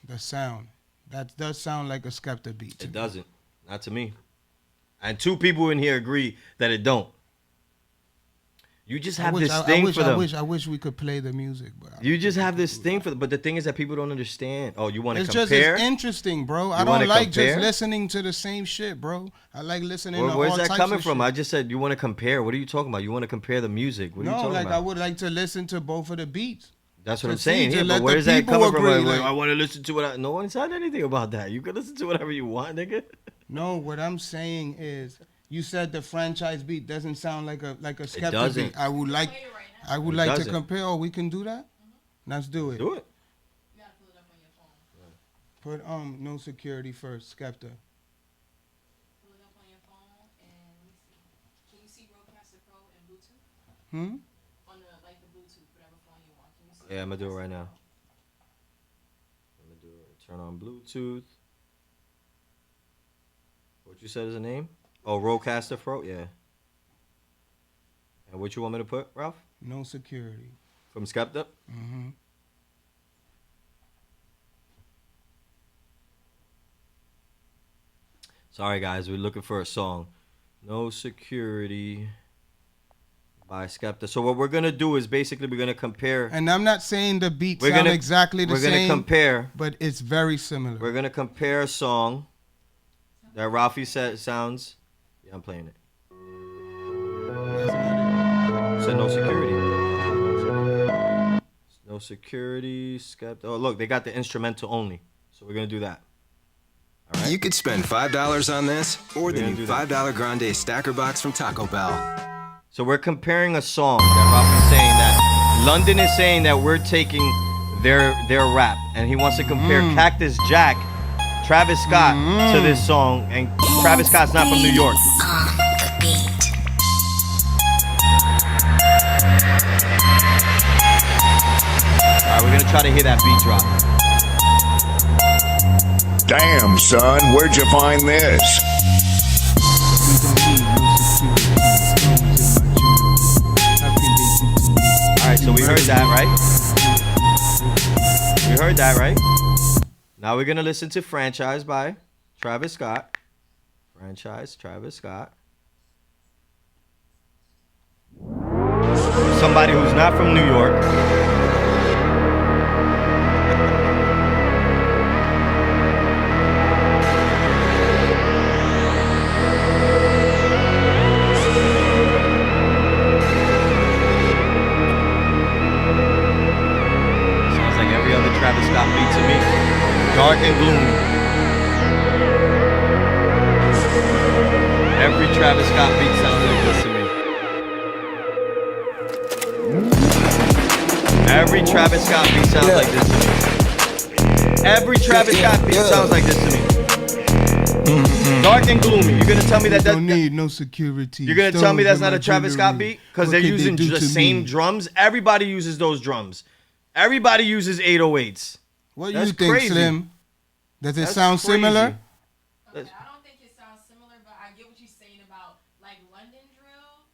Speaker 1: The sound. That does sound like a Skepta beat.
Speaker 3: It doesn't. Not to me. And 2 people in here agree that it don't. You just have this thing for them.
Speaker 1: I wish we could play the music, but
Speaker 3: you just have this thing for them. But the thing is that people don't understand. Oh, you want to
Speaker 1: it's
Speaker 3: compare?
Speaker 1: It's interesting, bro. I
Speaker 3: You
Speaker 1: don't
Speaker 3: wanna
Speaker 1: like
Speaker 3: compare?
Speaker 1: just listening to the same shit, bro. I like listening to
Speaker 3: Where's
Speaker 1: all
Speaker 3: that
Speaker 1: types
Speaker 3: coming
Speaker 1: of
Speaker 3: from?
Speaker 1: shit.
Speaker 3: I just said you want to compare. What are you talking about? You want to compare the music. What are you
Speaker 1: No,
Speaker 3: talking
Speaker 1: like
Speaker 3: about?
Speaker 1: I would like to listen to both of the beats.
Speaker 3: That's what
Speaker 1: to
Speaker 3: I'm saying
Speaker 1: see,
Speaker 3: here.
Speaker 1: to
Speaker 3: But
Speaker 1: let
Speaker 3: where's
Speaker 1: the
Speaker 3: that
Speaker 1: people
Speaker 3: coming from?
Speaker 1: agree,
Speaker 3: Like,
Speaker 1: like-
Speaker 3: I want to listen to what no one said anything about that. You can listen to whatever you want, nigga.
Speaker 1: No, what I'm saying is, you said the franchise beat doesn't sound like a Skepta
Speaker 3: doesn't.
Speaker 1: beat. I would like
Speaker 5: Play it right now.
Speaker 1: I would
Speaker 3: It
Speaker 1: like to
Speaker 3: doesn't.
Speaker 1: compare. Oh, we can do that. Let's do it.
Speaker 3: Do it.
Speaker 5: You gotta pull it up on your phone.
Speaker 1: Put no security first, Skepta.
Speaker 5: Pull it up on your phone and let me see. Can you see Rodecaster Pro and Bluetooth? On the Bluetooth, whatever phone you want. Can you see?
Speaker 3: Yeah, I'm gonna do it right
Speaker 5: Rodecaster
Speaker 3: now. I'm gonna do it. Turn on Bluetooth. What you said is the name? Oh, Rodecaster Pro. Yeah. And what you want me to put, Ralph?
Speaker 1: No security.
Speaker 3: From Skepta?
Speaker 1: Mm-hmm.
Speaker 3: Sorry, guys. We're looking for a song. No Security by Skepta. So what we're going to do is basically we're going to compare.
Speaker 1: And I'm not saying the beats
Speaker 3: We're
Speaker 1: sound
Speaker 3: gonna-
Speaker 1: exactly the
Speaker 3: We're going to
Speaker 1: same,
Speaker 3: compare.
Speaker 1: but it's very similar.
Speaker 3: We're going to compare a song that Ralphie said sounds. Yeah, I'm playing it.
Speaker 1: That's not
Speaker 3: Said No Security. No Security, Skepta. Oh, look, they got the instrumental only. So we're going to do that. All right?
Speaker 6: You could spend $5 on this or the
Speaker 3: gonna
Speaker 6: new
Speaker 3: do that.
Speaker 6: $5 Grande Stacker Box from Taco Bell.
Speaker 3: So we're comparing a song that Ralphie's saying that London is saying that we're taking their rap, and he wants to compare Cactus Jack, Travis Scott to this song, and Travis Scott's not from New York. All right, we're gonna try to hear that beat drop.
Speaker 7: Damn, son, where'd you find this?
Speaker 3: All right, so we heard that, right? We heard that, right? Now we're gonna listen to "Franchise" by Travis Scott. Franchise, Travis Scott. Somebody who's not from New York. Sounds like every other Travis Scott beat to me. Dark and gloomy. Every Travis Scott beat sounds like this to me. Every Travis Scott beat sounds like this to me. Every Travis Scott beat sounds like this to me. Dark and gloomy. You're gonna tell me that
Speaker 1: don't need no security.
Speaker 3: you're gonna tell me that's not a Travis Scott
Speaker 1: jewelry.
Speaker 3: beat? Because
Speaker 1: What
Speaker 3: they're
Speaker 1: could they
Speaker 3: using
Speaker 1: do
Speaker 3: the
Speaker 1: to
Speaker 3: same
Speaker 1: me?
Speaker 3: drums. Everybody uses those drums. Everybody uses 808s.
Speaker 1: What do
Speaker 3: That's
Speaker 1: you think,
Speaker 3: crazy.
Speaker 1: Slim? Does it
Speaker 3: That's
Speaker 1: sound
Speaker 3: crazy.
Speaker 1: similar?
Speaker 5: Okay, I don't think it sounds similar, but I get what you're saying about London drill.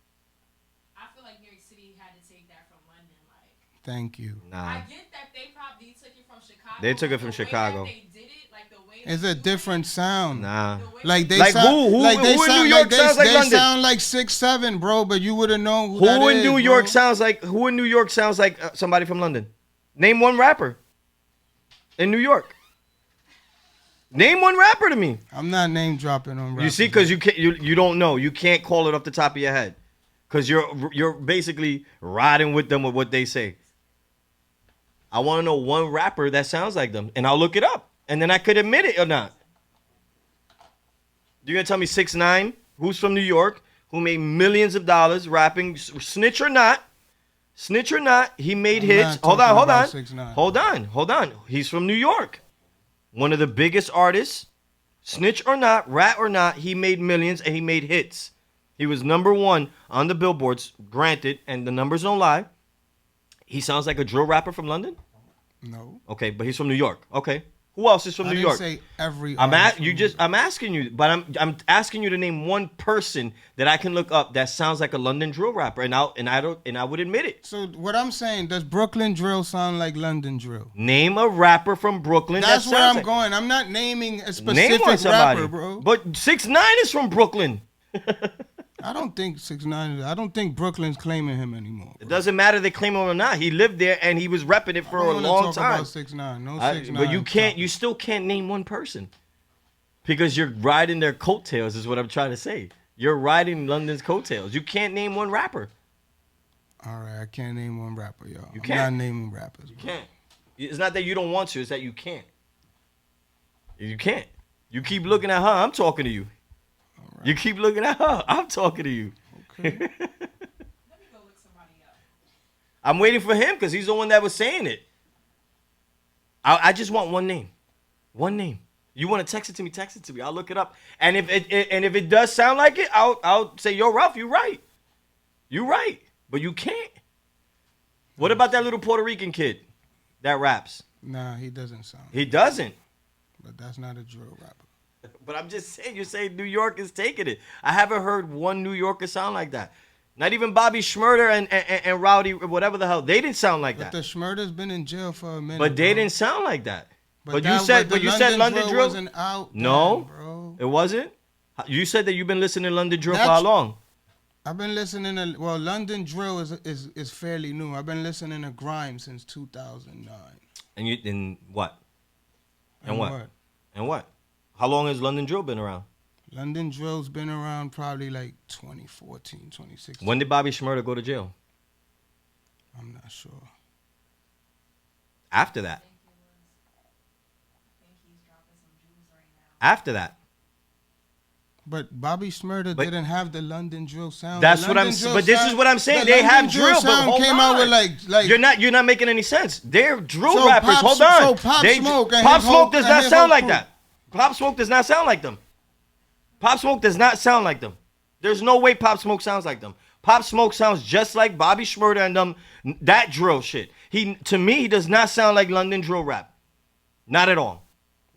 Speaker 5: I feel like New York City had to take that from London.
Speaker 1: Thank you.
Speaker 3: Nah.
Speaker 5: I get that they probably took it from Chicago.
Speaker 3: They took it
Speaker 5: but
Speaker 3: from
Speaker 5: the way
Speaker 3: Chicago.
Speaker 5: that they did it, the way
Speaker 1: It's
Speaker 5: they
Speaker 1: a
Speaker 5: do
Speaker 1: different sound.
Speaker 3: Nah.
Speaker 5: the way
Speaker 1: Like they
Speaker 3: Like
Speaker 1: sound,
Speaker 3: who?
Speaker 1: like they
Speaker 3: Who in
Speaker 1: sound
Speaker 3: New York
Speaker 1: like
Speaker 3: sounds like
Speaker 1: they
Speaker 3: London?
Speaker 1: sound like 6'7", bro. But you wouldn't know who that
Speaker 3: Who in
Speaker 1: is,
Speaker 3: New York
Speaker 1: bro.
Speaker 3: sounds like somebody from London? Name one rapper in New York. Name one rapper to me.
Speaker 1: I'm not name dropping on rappers.
Speaker 3: You see, because you don't know. You can't call it off the top of your head. Because you're basically riding with them with what they say. I want to know one rapper that sounds like them, and I'll look it up, and then I could admit it or not. You're gonna tell me 6ix9ine, who's from New York, who made millions of dollars rapping, snitch or not, he made
Speaker 1: I'm
Speaker 3: hits.
Speaker 1: not
Speaker 3: Hold
Speaker 1: talking
Speaker 3: on.
Speaker 1: about 6ix9ine.
Speaker 3: Hold on. He's from New York, one of the biggest artists. Snitch or not, rat or not, he made millions and he made hits. He was #1 on the billboards, granted, and the numbers don't lie. He sounds like a drill rapper from London?
Speaker 1: No.
Speaker 3: Okay, but he's from New York. Okay. Who else is from New York?
Speaker 1: I didn't say every.
Speaker 3: I'm
Speaker 1: artist
Speaker 3: I'm asking you, but I'm asking you to name one person that I can look up that sounds like a London drill rapper, and I would admit it.
Speaker 1: So what I'm saying, does Brooklyn drill sound like London drill?
Speaker 3: Name a rapper from Brooklyn.
Speaker 1: That's
Speaker 3: that
Speaker 1: where
Speaker 3: sounds
Speaker 1: I'm
Speaker 3: like,
Speaker 1: going. I'm not naming a
Speaker 3: Name
Speaker 1: specific
Speaker 3: one somebody,
Speaker 1: rapper, bro.
Speaker 3: But 6ix9ine is from Brooklyn.
Speaker 1: I don't think 6ix9ine. I don't think Brooklyn's claiming him anymore.
Speaker 3: It doesn't matter they claim him or not. He lived there and he was repping it for
Speaker 1: I
Speaker 3: a
Speaker 1: don't
Speaker 3: long
Speaker 1: talk
Speaker 3: time.
Speaker 1: about 6ix9ine. No 6ix9ine.
Speaker 3: But you still can't name one person because you're riding their coattails. Is what I'm trying to say. You're riding London's coattails. You can't name one rapper.
Speaker 1: All right, I can't name one rapper, y'all.
Speaker 3: You
Speaker 1: I'm
Speaker 3: can't.
Speaker 1: not naming rappers.
Speaker 3: You can't. It's not that you don't want to. It's that you can't. You can't. You keep looking at her. I'm talking to you.
Speaker 1: Right.
Speaker 3: You keep looking at her. I'm talking to you.
Speaker 1: Okay.
Speaker 5: Let me go look somebody up.
Speaker 3: I'm waiting for him because he's the one that was saying it. I just want one name. One name. You want to text it to me? Text it to me. I'll look it up. And if it does sound like it, I'll say, yo, Ralph, you're right. You're right. But you can't. What about that little Puerto Rican kid that raps?
Speaker 1: Nah, he doesn't sound.
Speaker 3: He doesn't.
Speaker 1: But that's not a drill rapper.
Speaker 3: But I'm just saying, you're saying New York is taking it. I haven't heard one New Yorker sound like that. Not even Bobby Schmurder and Rowdy, whatever the hell. They didn't sound like
Speaker 1: But
Speaker 3: that.
Speaker 1: the Schmurder's been in jail for a minute.
Speaker 3: But they
Speaker 1: bro.
Speaker 3: didn't sound like that. But
Speaker 1: that-
Speaker 3: you said
Speaker 1: the
Speaker 3: London drill.
Speaker 1: wasn't out
Speaker 3: No,
Speaker 1: then, bro.
Speaker 3: it wasn't. You said that you've been listening to London drill for
Speaker 1: That's-
Speaker 3: how long?
Speaker 1: I've been listening to London drill is fairly new. I've been listening to grime since 2009.
Speaker 3: And you in what? And what?
Speaker 1: what?
Speaker 3: And what? How long has London drill been around?
Speaker 1: London drill's been around probably like 2014, 2016.
Speaker 3: When did Bobby Schmurder go to jail?
Speaker 1: I'm not sure.
Speaker 3: After that.
Speaker 5: I think he's dropping some jewels right now.
Speaker 3: After that.
Speaker 1: But Bobby Schmurder
Speaker 3: But-
Speaker 1: didn't have the London drill sound.
Speaker 3: That's
Speaker 1: The
Speaker 3: what I'm.
Speaker 1: London drill
Speaker 3: But this is
Speaker 1: sound-
Speaker 3: what I'm saying.
Speaker 1: the
Speaker 3: They
Speaker 1: London
Speaker 3: have drill, but
Speaker 1: sound
Speaker 3: hold
Speaker 1: came
Speaker 3: on.
Speaker 1: out with like
Speaker 3: You're not making any sense. They're drill
Speaker 1: So
Speaker 3: rappers.
Speaker 1: Pop-
Speaker 3: Hold on.
Speaker 1: so Pop Smoke and
Speaker 3: Pop
Speaker 1: his whole-
Speaker 3: Smoke does
Speaker 1: and
Speaker 3: not
Speaker 1: his
Speaker 3: sound
Speaker 1: whole
Speaker 3: like
Speaker 1: crew.
Speaker 3: that. Pop Smoke does not sound like them. Pop Smoke does not sound like them. There's no way Pop Smoke sounds like them. Pop Smoke sounds just like Bobby Schmurder and them. That drill shit. To me, he does not sound like London drill rap. Not at all.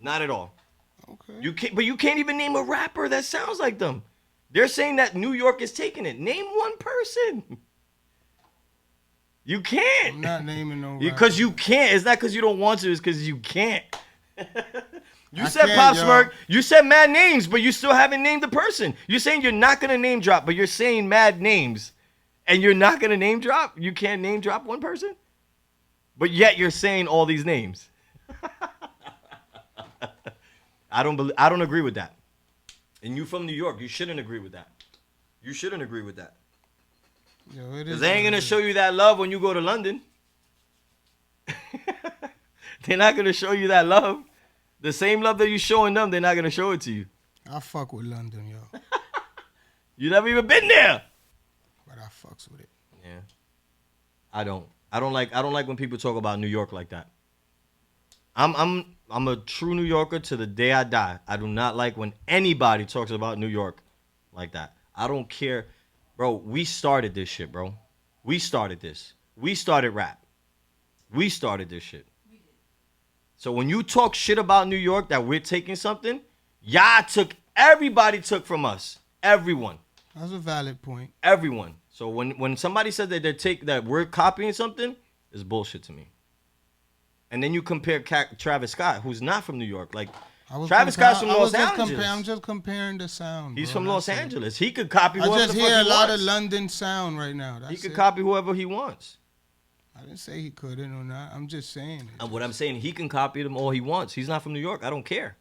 Speaker 3: Not at all.
Speaker 1: Okay.
Speaker 3: But you can't even name a rapper that sounds like them. They're saying that New York is taking it. Name one person. You can't.
Speaker 1: I'm not naming no.
Speaker 3: Because you can't. It's not because you don't want to. It's because you can't. You
Speaker 1: I
Speaker 3: said
Speaker 1: can't,
Speaker 3: Pop
Speaker 1: yo.
Speaker 3: Smoke. You said mad names, but you still haven't named the person. You're saying you're not going to name drop, but you're saying mad names. And you're not going to name drop? You can't name drop one person? But yet you're saying all these names. I don't agree with that. And you from New York, you shouldn't agree with that. You shouldn't agree with that.
Speaker 1: Yo, it
Speaker 3: Because
Speaker 1: is
Speaker 3: they ain't
Speaker 1: what
Speaker 3: going to
Speaker 1: it
Speaker 3: show
Speaker 1: is.
Speaker 3: you that love when you go to London. They're not going to show you that love. The same love that you're showing them, they're not going to show it to you.
Speaker 1: I fuck with London, yo.
Speaker 3: You never even been there.
Speaker 1: But I fucks with it.
Speaker 3: Yeah. I don't like when people talk about New York like that. I'm a true New Yorker to the day I die. I do not like when anybody talks about New York like that. I don't care. Bro, we started this shit, bro. We started this. We started rap. We started this shit. So when you talk shit about New York that we're taking something, everybody took from us. Everyone.
Speaker 1: That's a valid point.
Speaker 3: Everyone. So when somebody says that we're copying something, it's bullshit to me. And then you compare Travis Scott, who's not from New York. Like Travis Scott's from Los Angeles.
Speaker 1: I'm just comparing the sound.
Speaker 3: He's
Speaker 1: bro.
Speaker 3: from Los
Speaker 1: That's it.
Speaker 3: Angeles. He could copy
Speaker 1: I
Speaker 3: whoever
Speaker 1: just
Speaker 3: the fuck
Speaker 1: hear a
Speaker 3: he
Speaker 1: lot
Speaker 3: wants.
Speaker 1: of London sound right now.
Speaker 3: He
Speaker 1: That's
Speaker 3: could
Speaker 1: it.
Speaker 3: copy whoever he wants.
Speaker 1: I didn't say he couldn't or not. I'm just saying it.
Speaker 3: And what I'm saying, he can copy them all he wants. He's not from New York. I don't care.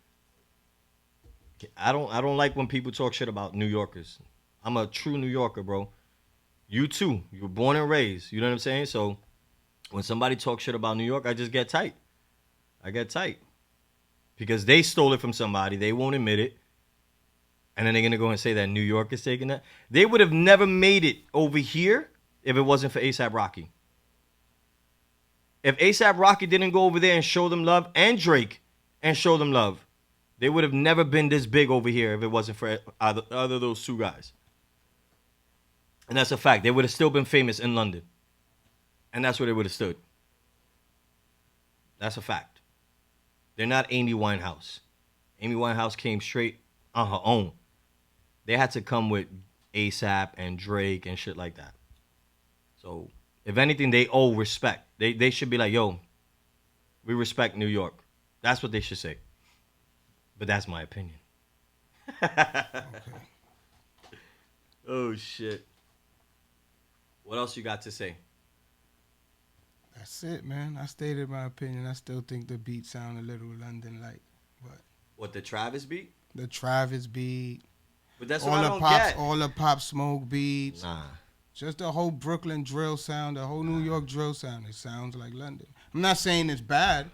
Speaker 3: I don't like when people talk shit about New Yorkers. I'm a true New Yorker, bro. You too. You were born and raised. You know what I'm saying? So when somebody talks shit about New York, I just get tight. I get tight. Because they stole it from somebody. They won't admit it. And then they're going to go and say that New York is taking that. They would have never made it over here if it wasn't for A$AP Rocky. If A$AP Rocky didn't go over there and show them love, and Drake and show them love, they would have never been this big over here if it wasn't for either of those two guys. And that's a fact. They would have still been famous in London. And that's where they would have stood. That's a fact. They're not Amy Winehouse. Amy Winehouse came straight on her own. They had to come with A$AP and Drake and shit like that. So, if anything, they owe respect. They should be like, yo, we respect New York. That's what they should say. But that's my opinion. Oh, shit. What else you got to say?
Speaker 1: That's it, man. I stated my opinion. I still think the beat sound a little London-like, but
Speaker 3: What, the Travis beat?
Speaker 1: the Travis beat,
Speaker 3: But that's
Speaker 1: all
Speaker 3: what I
Speaker 1: the
Speaker 3: don't
Speaker 1: pops,
Speaker 3: get.
Speaker 1: all the Pop Smoke beats,
Speaker 3: Nah.
Speaker 1: just the whole Brooklyn drill sound, the whole New York drill sound. It sounds like London. I'm not saying it's bad.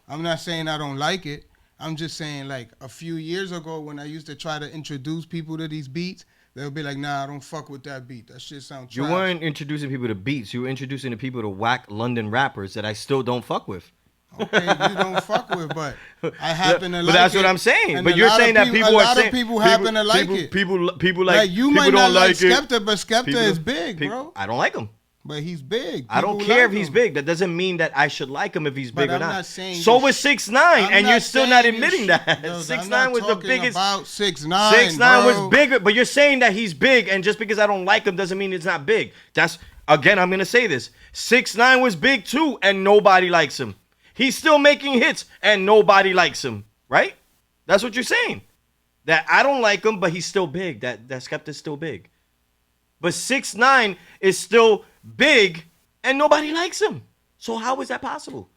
Speaker 1: I'm not saying I don't like it. I'm just saying, like, a few years ago when I used to try to introduce people to these beats, they'll be like, nah, I don't fuck with that beat. That shit sound trash.
Speaker 3: You weren't introducing people to beats. You were introducing the people to whack London rappers that I still don't fuck with.
Speaker 1: Okay, you don't fuck with, but I happen to like it.
Speaker 3: But that's what I'm saying.
Speaker 1: And
Speaker 3: But
Speaker 1: a
Speaker 3: you're
Speaker 1: lot of
Speaker 3: saying that people
Speaker 1: a
Speaker 3: are
Speaker 1: lot
Speaker 3: saying
Speaker 1: of people happen to like it.
Speaker 3: People like
Speaker 1: you
Speaker 3: people
Speaker 1: might
Speaker 3: don't
Speaker 1: not like
Speaker 3: like it.
Speaker 1: Skepta, but Skepta
Speaker 3: People-
Speaker 1: is big,
Speaker 3: people-
Speaker 1: bro.
Speaker 3: I don't like him.
Speaker 1: But he's big.
Speaker 3: I don't
Speaker 1: People
Speaker 3: care
Speaker 1: like
Speaker 3: if he's
Speaker 1: him.
Speaker 3: big. That doesn't mean that I should like him if he's
Speaker 1: But
Speaker 3: big or
Speaker 1: I'm
Speaker 3: not.
Speaker 1: not saying
Speaker 3: So
Speaker 1: you
Speaker 3: was
Speaker 1: sh-
Speaker 3: 6ix9ine,
Speaker 1: I'm
Speaker 3: and you're still not
Speaker 1: saying you
Speaker 3: admitting
Speaker 1: sh-
Speaker 3: that.
Speaker 1: Yo,
Speaker 3: 6ix9ine was the
Speaker 1: talking
Speaker 3: biggest.
Speaker 1: about 6ix9ine.
Speaker 3: 6ix9ine was
Speaker 1: bro.
Speaker 3: bigger, but you're saying that he's big, and just because I don't like him doesn't mean it's not big. That's again, I'm gonna say this: 6ix9ine was big too, and nobody likes him. He's still making hits, and nobody likes him. Right? That's what you're saying. That I don't like him, but he's still big. That Skepta's still big. But 6ix9ine is still big, and nobody likes him. So how is that possible?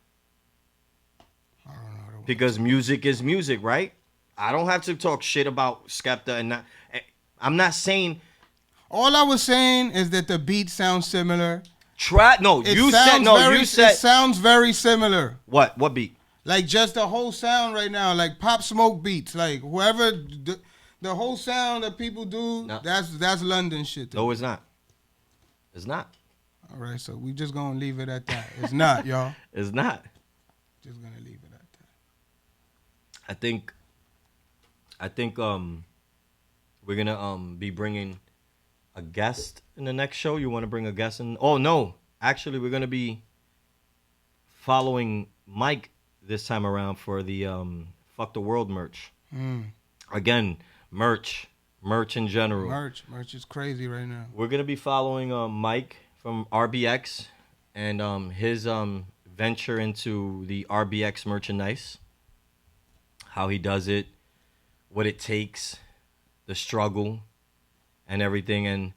Speaker 1: I don't know.
Speaker 3: Because music is music, right? I don't have to talk shit about Skepta and not. I'm not saying
Speaker 1: All I was saying is that the beat sounds similar.
Speaker 3: No,
Speaker 1: It
Speaker 3: you said
Speaker 1: sounds
Speaker 3: no.
Speaker 1: very,
Speaker 3: You said
Speaker 1: it sounds very similar.
Speaker 3: what? What beat?
Speaker 1: Like just the whole sound right now, like Pop Smoke beats, like whoever the whole sound that people do,
Speaker 3: No.
Speaker 1: that's London shit.
Speaker 3: No, it's not. It's not.
Speaker 1: All right, so we just gonna leave it at that. It's not, y'all.
Speaker 3: It's not.
Speaker 1: Just gonna leave it at that.
Speaker 3: I think we're gonna be bringing a guest in the next show. You want to bring a guest in? Oh no, actually, we're gonna be following Mike this time around for the Fuck the World merch. Again, merch in general.
Speaker 1: Merch is crazy right now.
Speaker 3: We're gonna be following Mike from RBX and his venture into the RBX merchandise. How he does it, what it takes, the struggle, and everything. And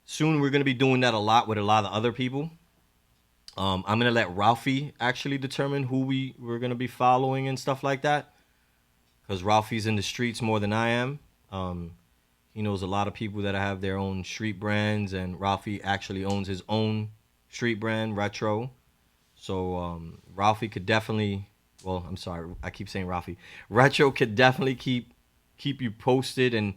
Speaker 3: soon we're gonna be doing that a lot with a lot of other people. I'm gonna let Ralphie actually determine who we're gonna be following and stuff like that, because Ralphie's in the streets more than I am. He knows a lot of people that have their own street brands, and Ralphie actually owns his own street brand, Retro. So Ralphie could definitely, well, I'm sorry, I keep saying Ralphie. Retro could definitely keep you posted and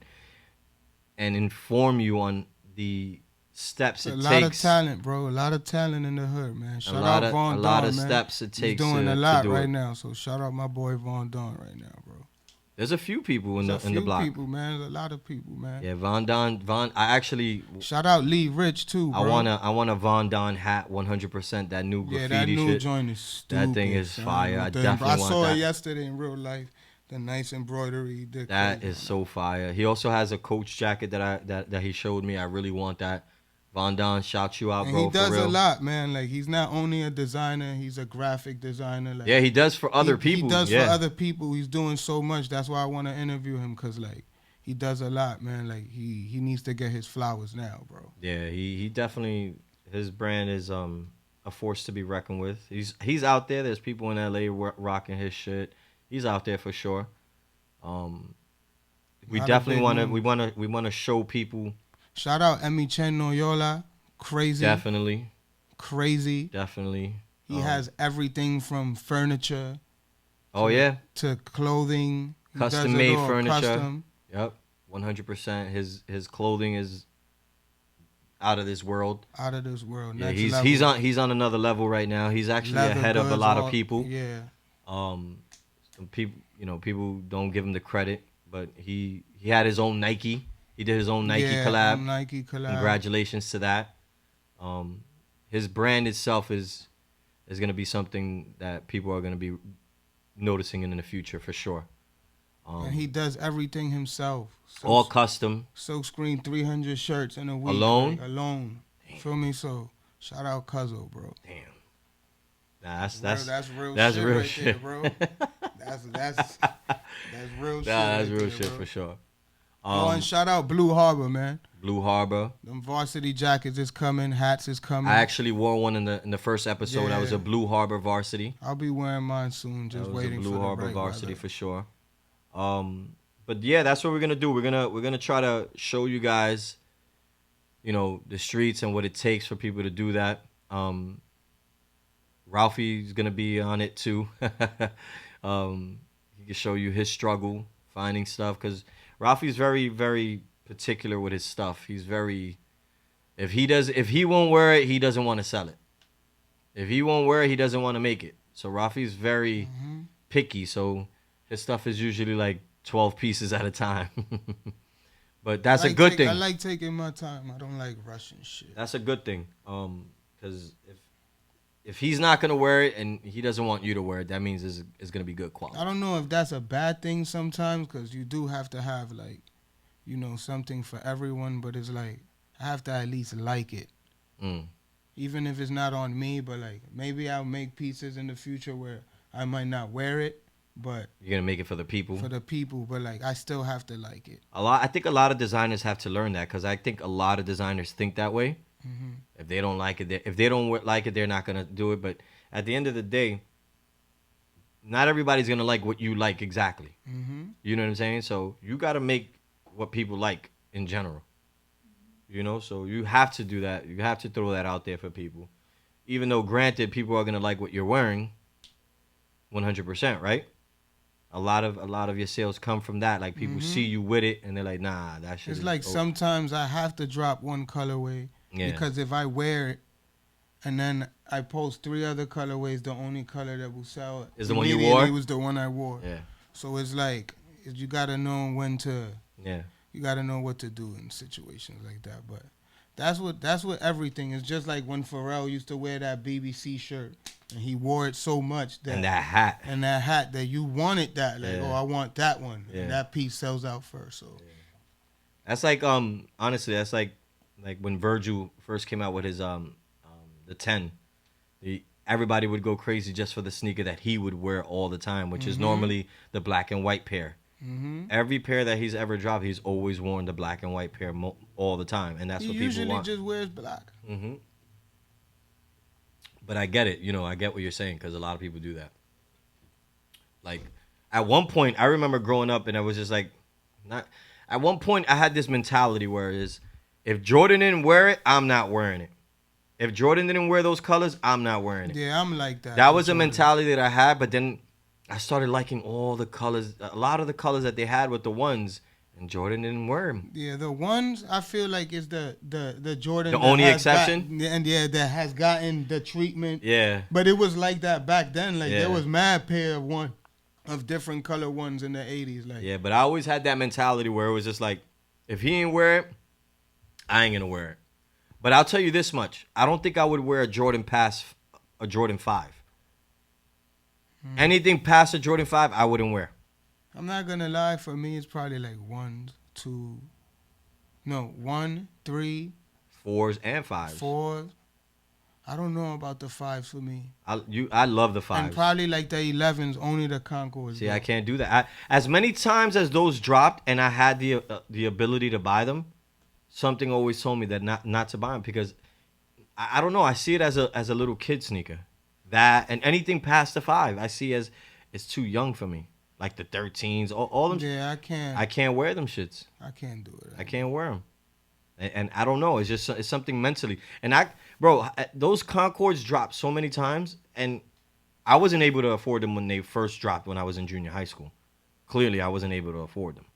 Speaker 3: inform you on the steps
Speaker 1: A
Speaker 3: it
Speaker 1: lot
Speaker 3: takes.
Speaker 1: of talent, bro. A lot of talent in the hood, man. Shout
Speaker 3: lot
Speaker 1: out
Speaker 3: of-
Speaker 1: Von
Speaker 3: a lot
Speaker 1: Dawn,
Speaker 3: of
Speaker 1: man.
Speaker 3: steps it takes
Speaker 1: He's doing
Speaker 3: to
Speaker 1: a lot
Speaker 3: do
Speaker 1: right
Speaker 3: it.
Speaker 1: now. So shout out my boy Von Dawn right now, bro.
Speaker 3: There's a few people in
Speaker 1: There's a
Speaker 3: the
Speaker 1: few
Speaker 3: block.
Speaker 1: people, man. There's a lot of people, man.
Speaker 3: Yeah, Von. I actually
Speaker 1: Shout out Lee Rich too, bro.
Speaker 3: I want a Von Don hat 100%. That new graffiti
Speaker 1: Yeah, that new
Speaker 3: shit.
Speaker 1: joint is stupid.
Speaker 3: That thing is
Speaker 1: son.
Speaker 3: fire. I
Speaker 1: With the-
Speaker 3: definitely
Speaker 1: I
Speaker 3: want
Speaker 1: saw
Speaker 3: that.
Speaker 1: it yesterday in real life. The nice embroidery.
Speaker 3: That is so fire. He also has a Coach jacket that he showed me. I really want that. Von Don, shout you out,
Speaker 1: And
Speaker 3: bro.
Speaker 1: he does
Speaker 3: for real.
Speaker 1: a lot, man. Like he's not only a designer, he's a graphic designer. Like,
Speaker 3: Yeah, he does for other
Speaker 1: he
Speaker 3: people.
Speaker 1: does
Speaker 3: yeah.
Speaker 1: for other people. He's doing so much. That's why I want to interview him, cause like he does a lot, man. Like he needs to get his flowers now, bro.
Speaker 3: Yeah, he definitely, his brand is a force to be reckoned with. He's out there. There's people in LA rocking his shit. He's out there for sure. We
Speaker 1: Lot of
Speaker 3: definitely
Speaker 1: big
Speaker 3: want to.
Speaker 1: moves.
Speaker 3: We want to show people.
Speaker 1: Shout out Emi Chen Noyola. Crazy.
Speaker 3: Definitely.
Speaker 1: Crazy. He has everything from furniture
Speaker 3: Oh yeah.
Speaker 1: to clothing. He does
Speaker 3: Custom
Speaker 1: it
Speaker 3: made
Speaker 1: all,
Speaker 3: furniture.
Speaker 1: Custom.
Speaker 3: Yep. 100%. His clothing is out of this world.
Speaker 1: Out of this world.
Speaker 3: Yeah,
Speaker 1: Next
Speaker 3: he's
Speaker 1: level.
Speaker 3: on another level right now. He's actually
Speaker 1: Leather
Speaker 3: ahead of a
Speaker 1: goods,
Speaker 3: lot
Speaker 1: all-
Speaker 3: of people.
Speaker 1: Yeah.
Speaker 3: Some people, people don't give him the credit, but he had his own Nike. He did his own Nike collab.
Speaker 1: Nike collab.
Speaker 3: Congratulations to that. His brand itself is going to be something that people are going to be noticing in the future for sure.
Speaker 1: And he does everything himself.
Speaker 3: All custom.
Speaker 1: Silk Screen 300 shirts in a week.
Speaker 3: Alone?
Speaker 1: Like, alone. Feel me? So shout out Cuzzo, bro.
Speaker 3: Damn. Nah,
Speaker 1: That's real
Speaker 3: that's
Speaker 1: shit
Speaker 3: real
Speaker 1: right
Speaker 3: shit.
Speaker 1: there, bro. That's real shit.
Speaker 3: That's
Speaker 1: right
Speaker 3: real
Speaker 1: there,
Speaker 3: shit
Speaker 1: bro.
Speaker 3: for sure.
Speaker 1: Oh, and shout out Blue Harbor, man.
Speaker 3: Blue Harbor.
Speaker 1: Them varsity jackets is coming, hats is coming.
Speaker 3: I actually wore one in the first episode. I was
Speaker 1: Yeah.
Speaker 3: a Blue Harbor varsity.
Speaker 1: I'll be wearing mine soon,
Speaker 3: That
Speaker 1: just
Speaker 3: was
Speaker 1: waiting
Speaker 3: a
Speaker 1: for
Speaker 3: Blue
Speaker 1: the
Speaker 3: Harbor
Speaker 1: right
Speaker 3: varsity
Speaker 1: weather.
Speaker 3: for sure. But yeah, that's what we're gonna do. We're gonna try to show you guys, the streets and what it takes for people to do that. Ralphie's gonna be on it too. He can show you his struggle finding stuff because Ralphie's very, very particular with his stuff. He's very, if he won't wear it, he doesn't want to sell it. If he won't wear it, he doesn't want to make it. So Ralphie's very picky. So his stuff is usually like 12 pieces at a time. But that's a good thing.
Speaker 1: I like taking my time. I don't like rushing shit.
Speaker 3: That's a good thing. Because if he's not gonna wear it and he doesn't want you to wear it, that means it's gonna be good quality.
Speaker 1: I don't know if that's a bad thing sometimes because you do have to have like, something for everyone. But it's like I have to at least like it, even if it's not on me. But like maybe I'll make pieces in the future where I might not wear it, but
Speaker 3: You're gonna make it for the people.
Speaker 1: for the people. But like I still have to like it.
Speaker 3: I think a lot of designers have to learn that because I think a lot of designers think that way. If they don't like it, if they don't like it, they're not gonna do it. But at the end of the day, not everybody's gonna like what you like exactly. You know what I'm saying? So you gotta make what people like in general. So you have to do that. You have to throw that out there for people. Even though, granted, people are gonna like what you're wearing, 100%, right? A lot of your sales come from that. Like people see you with it, and they're like, "Nah, that shit."
Speaker 1: It's
Speaker 3: is
Speaker 1: like
Speaker 3: dope."
Speaker 1: sometimes I have to drop one colorway
Speaker 3: Yeah.
Speaker 1: because if I wear it and then I post 3 other colorways, the only color that will sell
Speaker 3: Is the one you
Speaker 1: immediately
Speaker 3: wore?
Speaker 1: was the one I wore.
Speaker 3: Yeah,
Speaker 1: So it's like you gotta know when to.
Speaker 3: yeah.
Speaker 1: You gotta know what to do in situations like that. But that's what everything is. Just like when Pharrell used to wear that BBC shirt and he wore it so much that
Speaker 3: And that hat.
Speaker 1: and that hat that you wanted that. Like,
Speaker 3: Yeah.
Speaker 1: oh, I want that one.
Speaker 3: Yeah.
Speaker 1: And that piece sells out first. So
Speaker 3: That's like honestly, that's like when Virgil first came out with his the 10. Everybody would go crazy just for the sneaker that he would wear all the time, which is normally the black and white pair. Every pair that he's ever dropped, he's always worn the black and white pair all the time, and that's
Speaker 1: he
Speaker 3: what people
Speaker 1: usually
Speaker 3: want.
Speaker 1: just wears black.
Speaker 3: But I get it, I get what you're saying because a lot of people do that. Like at one point, I remember growing up, and I was just like, not. At one point, I had this mentality where it is, if Jordan didn't wear it, I'm not wearing it. If Jordan didn't wear those colors, I'm not wearing it.
Speaker 1: Yeah, I'm like that.
Speaker 3: That was a
Speaker 1: Jordan.
Speaker 3: mentality that I had, but then I started liking all the colors, a lot of the colors that they had with the ones, and Jordan didn't wear them.
Speaker 1: Yeah, the ones I feel like is the Jordan.
Speaker 3: The
Speaker 1: that
Speaker 3: only
Speaker 1: has
Speaker 3: exception?
Speaker 1: that has gotten the treatment.
Speaker 3: Yeah.
Speaker 1: But it was like that back then. Like
Speaker 3: Yeah.
Speaker 1: there was mad pair of different color ones in the 80s. Like
Speaker 3: Yeah, but I always had that mentality where it was just like, if he ain't wear it, I ain't gonna wear it. But I'll tell you this much: I don't think I would wear a Jordan 5. Anything past a Jordan 5, I wouldn't wear.
Speaker 1: I'm not gonna lie, for me it's probably like 1, 3,
Speaker 3: 4s and 5s.
Speaker 1: 4. I don't know about the 5s for me.
Speaker 3: I love the 5s.
Speaker 1: And probably like the 11s, only the Concords.
Speaker 3: See, I can't do that. As many times as those dropped, and I had the ability to buy them, something always told me that not to buy them because I don't know. I see it as a little kid sneaker. That and anything past the 5, I see as it's too young for me. like the 13s, all them.
Speaker 1: Yeah,
Speaker 3: I can't wear them shits.
Speaker 1: I can't do it.
Speaker 3: I can't wear them. And I don't know. It's something mentally. And those Concords dropped so many times, and I wasn't able to afford them when they first dropped when I was in junior high school. Clearly, I wasn't able to afford them.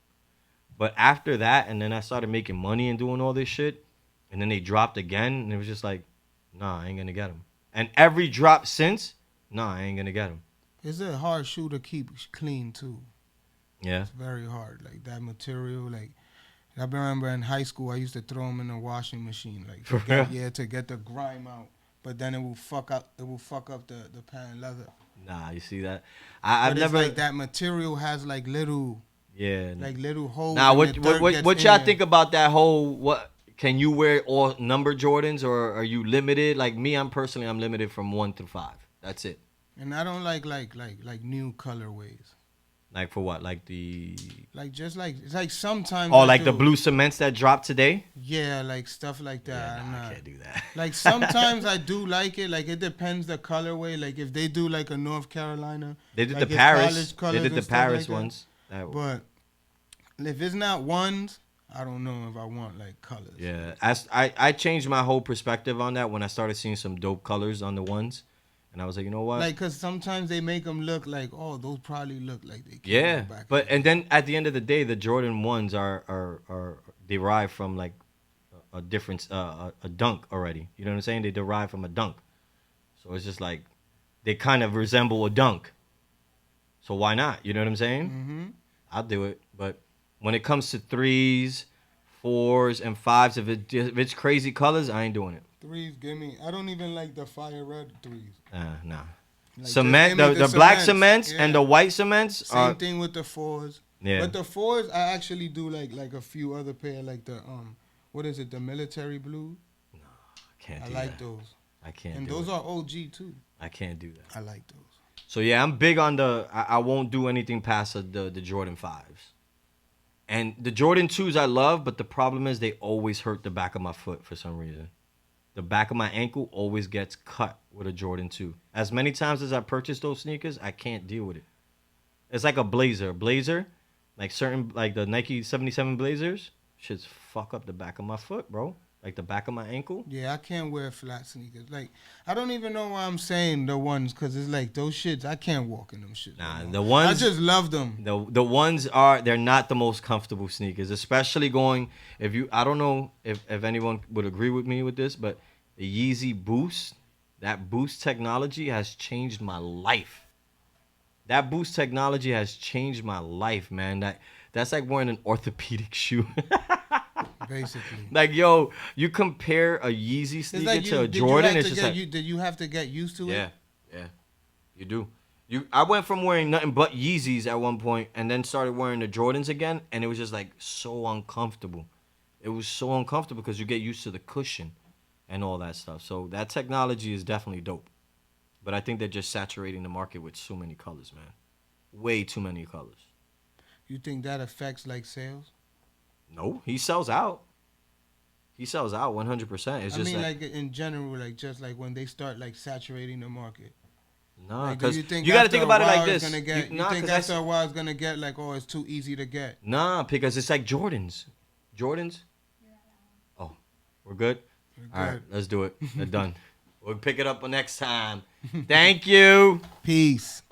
Speaker 3: But after that, and then I started making money and doing all this shit, and then they dropped again, and it was just like, nah, I ain't gonna get them. And every drop since, nah, I ain't gonna get them.
Speaker 1: It's a hard shoe to keep clean too.
Speaker 3: Yeah.
Speaker 1: It's very hard. Like that material, like I remember in high school, I used to throw them in the washing machine, like to get the grime out. But then it will fuck up. It will fuck up the patent leather.
Speaker 3: Nah, you see that? I've
Speaker 1: But
Speaker 3: never.
Speaker 1: it's like that material has like little holes.
Speaker 3: Now,
Speaker 1: and the dirt
Speaker 3: what
Speaker 1: gets
Speaker 3: y'all
Speaker 1: in.
Speaker 3: think about that whole? What can you wear all number Jordans, or are you limited? Like me, I'm limited from 1 through 5. That's it.
Speaker 1: And I don't like new colorways.
Speaker 3: Like for what? Like the
Speaker 1: It's like sometimes.
Speaker 3: oh,
Speaker 1: I
Speaker 3: like the
Speaker 1: do.
Speaker 3: blue cements that dropped today.
Speaker 1: Yeah, like stuff like that.
Speaker 3: Yeah,
Speaker 1: I'm
Speaker 3: nah, I
Speaker 1: not-
Speaker 3: can't do that.
Speaker 1: Like sometimes I do like it. Like it depends the colorway. Like if they do like a North Carolina,
Speaker 3: They did
Speaker 1: like
Speaker 3: the
Speaker 1: it's
Speaker 3: Paris.
Speaker 1: college
Speaker 3: They
Speaker 1: colors
Speaker 3: did
Speaker 1: and
Speaker 3: the
Speaker 1: stuff
Speaker 3: Paris
Speaker 1: like that.
Speaker 3: ones.
Speaker 1: But if it's not ones, I don't know if I want like colors.
Speaker 3: Yeah, I changed my whole perspective on that when I started seeing some dope colors on the ones, and I was like, you know what?
Speaker 1: Like, cause sometimes they make them look like, oh, those probably look like they. came
Speaker 3: Yeah,
Speaker 1: out back
Speaker 3: but
Speaker 1: in
Speaker 3: and then at the end of the day, the Jordan ones are derived from like a different a dunk already. You know what I'm saying? They derive from a dunk, so it's just like they kind of resemble a dunk. So why not? You know what I'm saying?
Speaker 1: Mm-hmm.
Speaker 3: I'll do it, but when it comes to 3s, 4s, and 5s, if it's crazy colors, I ain't doing it.
Speaker 1: Threes, give me. I don't even like the fire red threes.
Speaker 3: Nah.
Speaker 1: Like,
Speaker 3: Cement,
Speaker 1: just give me
Speaker 3: the black
Speaker 1: cements,
Speaker 3: cements
Speaker 1: yeah.
Speaker 3: and the white cements
Speaker 1: Same
Speaker 3: are
Speaker 1: thing with the 4s.
Speaker 3: yeah.
Speaker 1: But the 4s, I actually do like a few other pair, like the what is it, the military blue?
Speaker 3: Can't
Speaker 1: I
Speaker 3: do
Speaker 1: like
Speaker 3: that.
Speaker 1: those.
Speaker 3: I can't.
Speaker 1: And
Speaker 3: do
Speaker 1: those
Speaker 3: it.
Speaker 1: are OG too.
Speaker 3: I can't do that.
Speaker 1: I like those.
Speaker 3: So yeah, I'm big on I won't do anything past the Jordan 5s. And the Jordan 2s I love, but the problem is they always hurt the back of my foot for some reason. The back of my ankle always gets cut with a Jordan 2. As many times as I purchase those sneakers, I can't deal with it. It's like a blazer. Like the Nike 77 Blazers, shits fuck up the back of my foot, bro. Like the back of my ankle.
Speaker 1: Yeah, I can't wear flat sneakers. Like, I don't even know why I'm saying the ones, because it's like those shits, I can't walk in them shits.
Speaker 3: Nah,
Speaker 1: no more.
Speaker 3: the ones
Speaker 1: I just love them.
Speaker 3: The ones they're not the most comfortable sneakers, especially I don't know if anyone would agree with me with this, but the Yeezy Boost, that Boost technology has changed my life. That Boost technology has changed my life, man. That's like wearing an orthopedic shoe.
Speaker 1: Basically.
Speaker 3: Like, yo, you compare a Yeezy sneaker
Speaker 1: like
Speaker 3: to a
Speaker 1: did you
Speaker 3: Jordan,
Speaker 1: have
Speaker 3: it's
Speaker 1: to
Speaker 3: just
Speaker 1: get,
Speaker 3: like,
Speaker 1: did you have to get used to it?
Speaker 3: yeah, you do. I went from wearing nothing but Yeezys at one point, and then started wearing the Jordans again, and it was just like so uncomfortable. It was so uncomfortable because you get used to the cushion and all that stuff. So that technology is definitely dope, but I think they're just saturating the market with so many colors, man. Way too many colors.
Speaker 1: You think that affects like sales?
Speaker 3: No, he sells out. He sells out 100%. It's
Speaker 1: I
Speaker 3: just
Speaker 1: mean,
Speaker 3: that,
Speaker 1: like in general, like just like when they start like saturating the market.
Speaker 3: no,
Speaker 1: Like, do
Speaker 3: because
Speaker 1: you think
Speaker 3: you got to
Speaker 1: after
Speaker 3: think
Speaker 1: a
Speaker 3: about it
Speaker 1: while
Speaker 3: like
Speaker 1: it's
Speaker 3: this.
Speaker 1: gonna get- you
Speaker 3: Nah,
Speaker 1: think
Speaker 3: 'cause
Speaker 1: after a while it's gonna get like, oh, it's too easy to get?
Speaker 3: Nah, because it's like Jordans. Jordans? Oh, we're good? All right,
Speaker 1: good.
Speaker 3: let's do it. They're done. We'll pick it up next time. Thank you.
Speaker 1: Peace.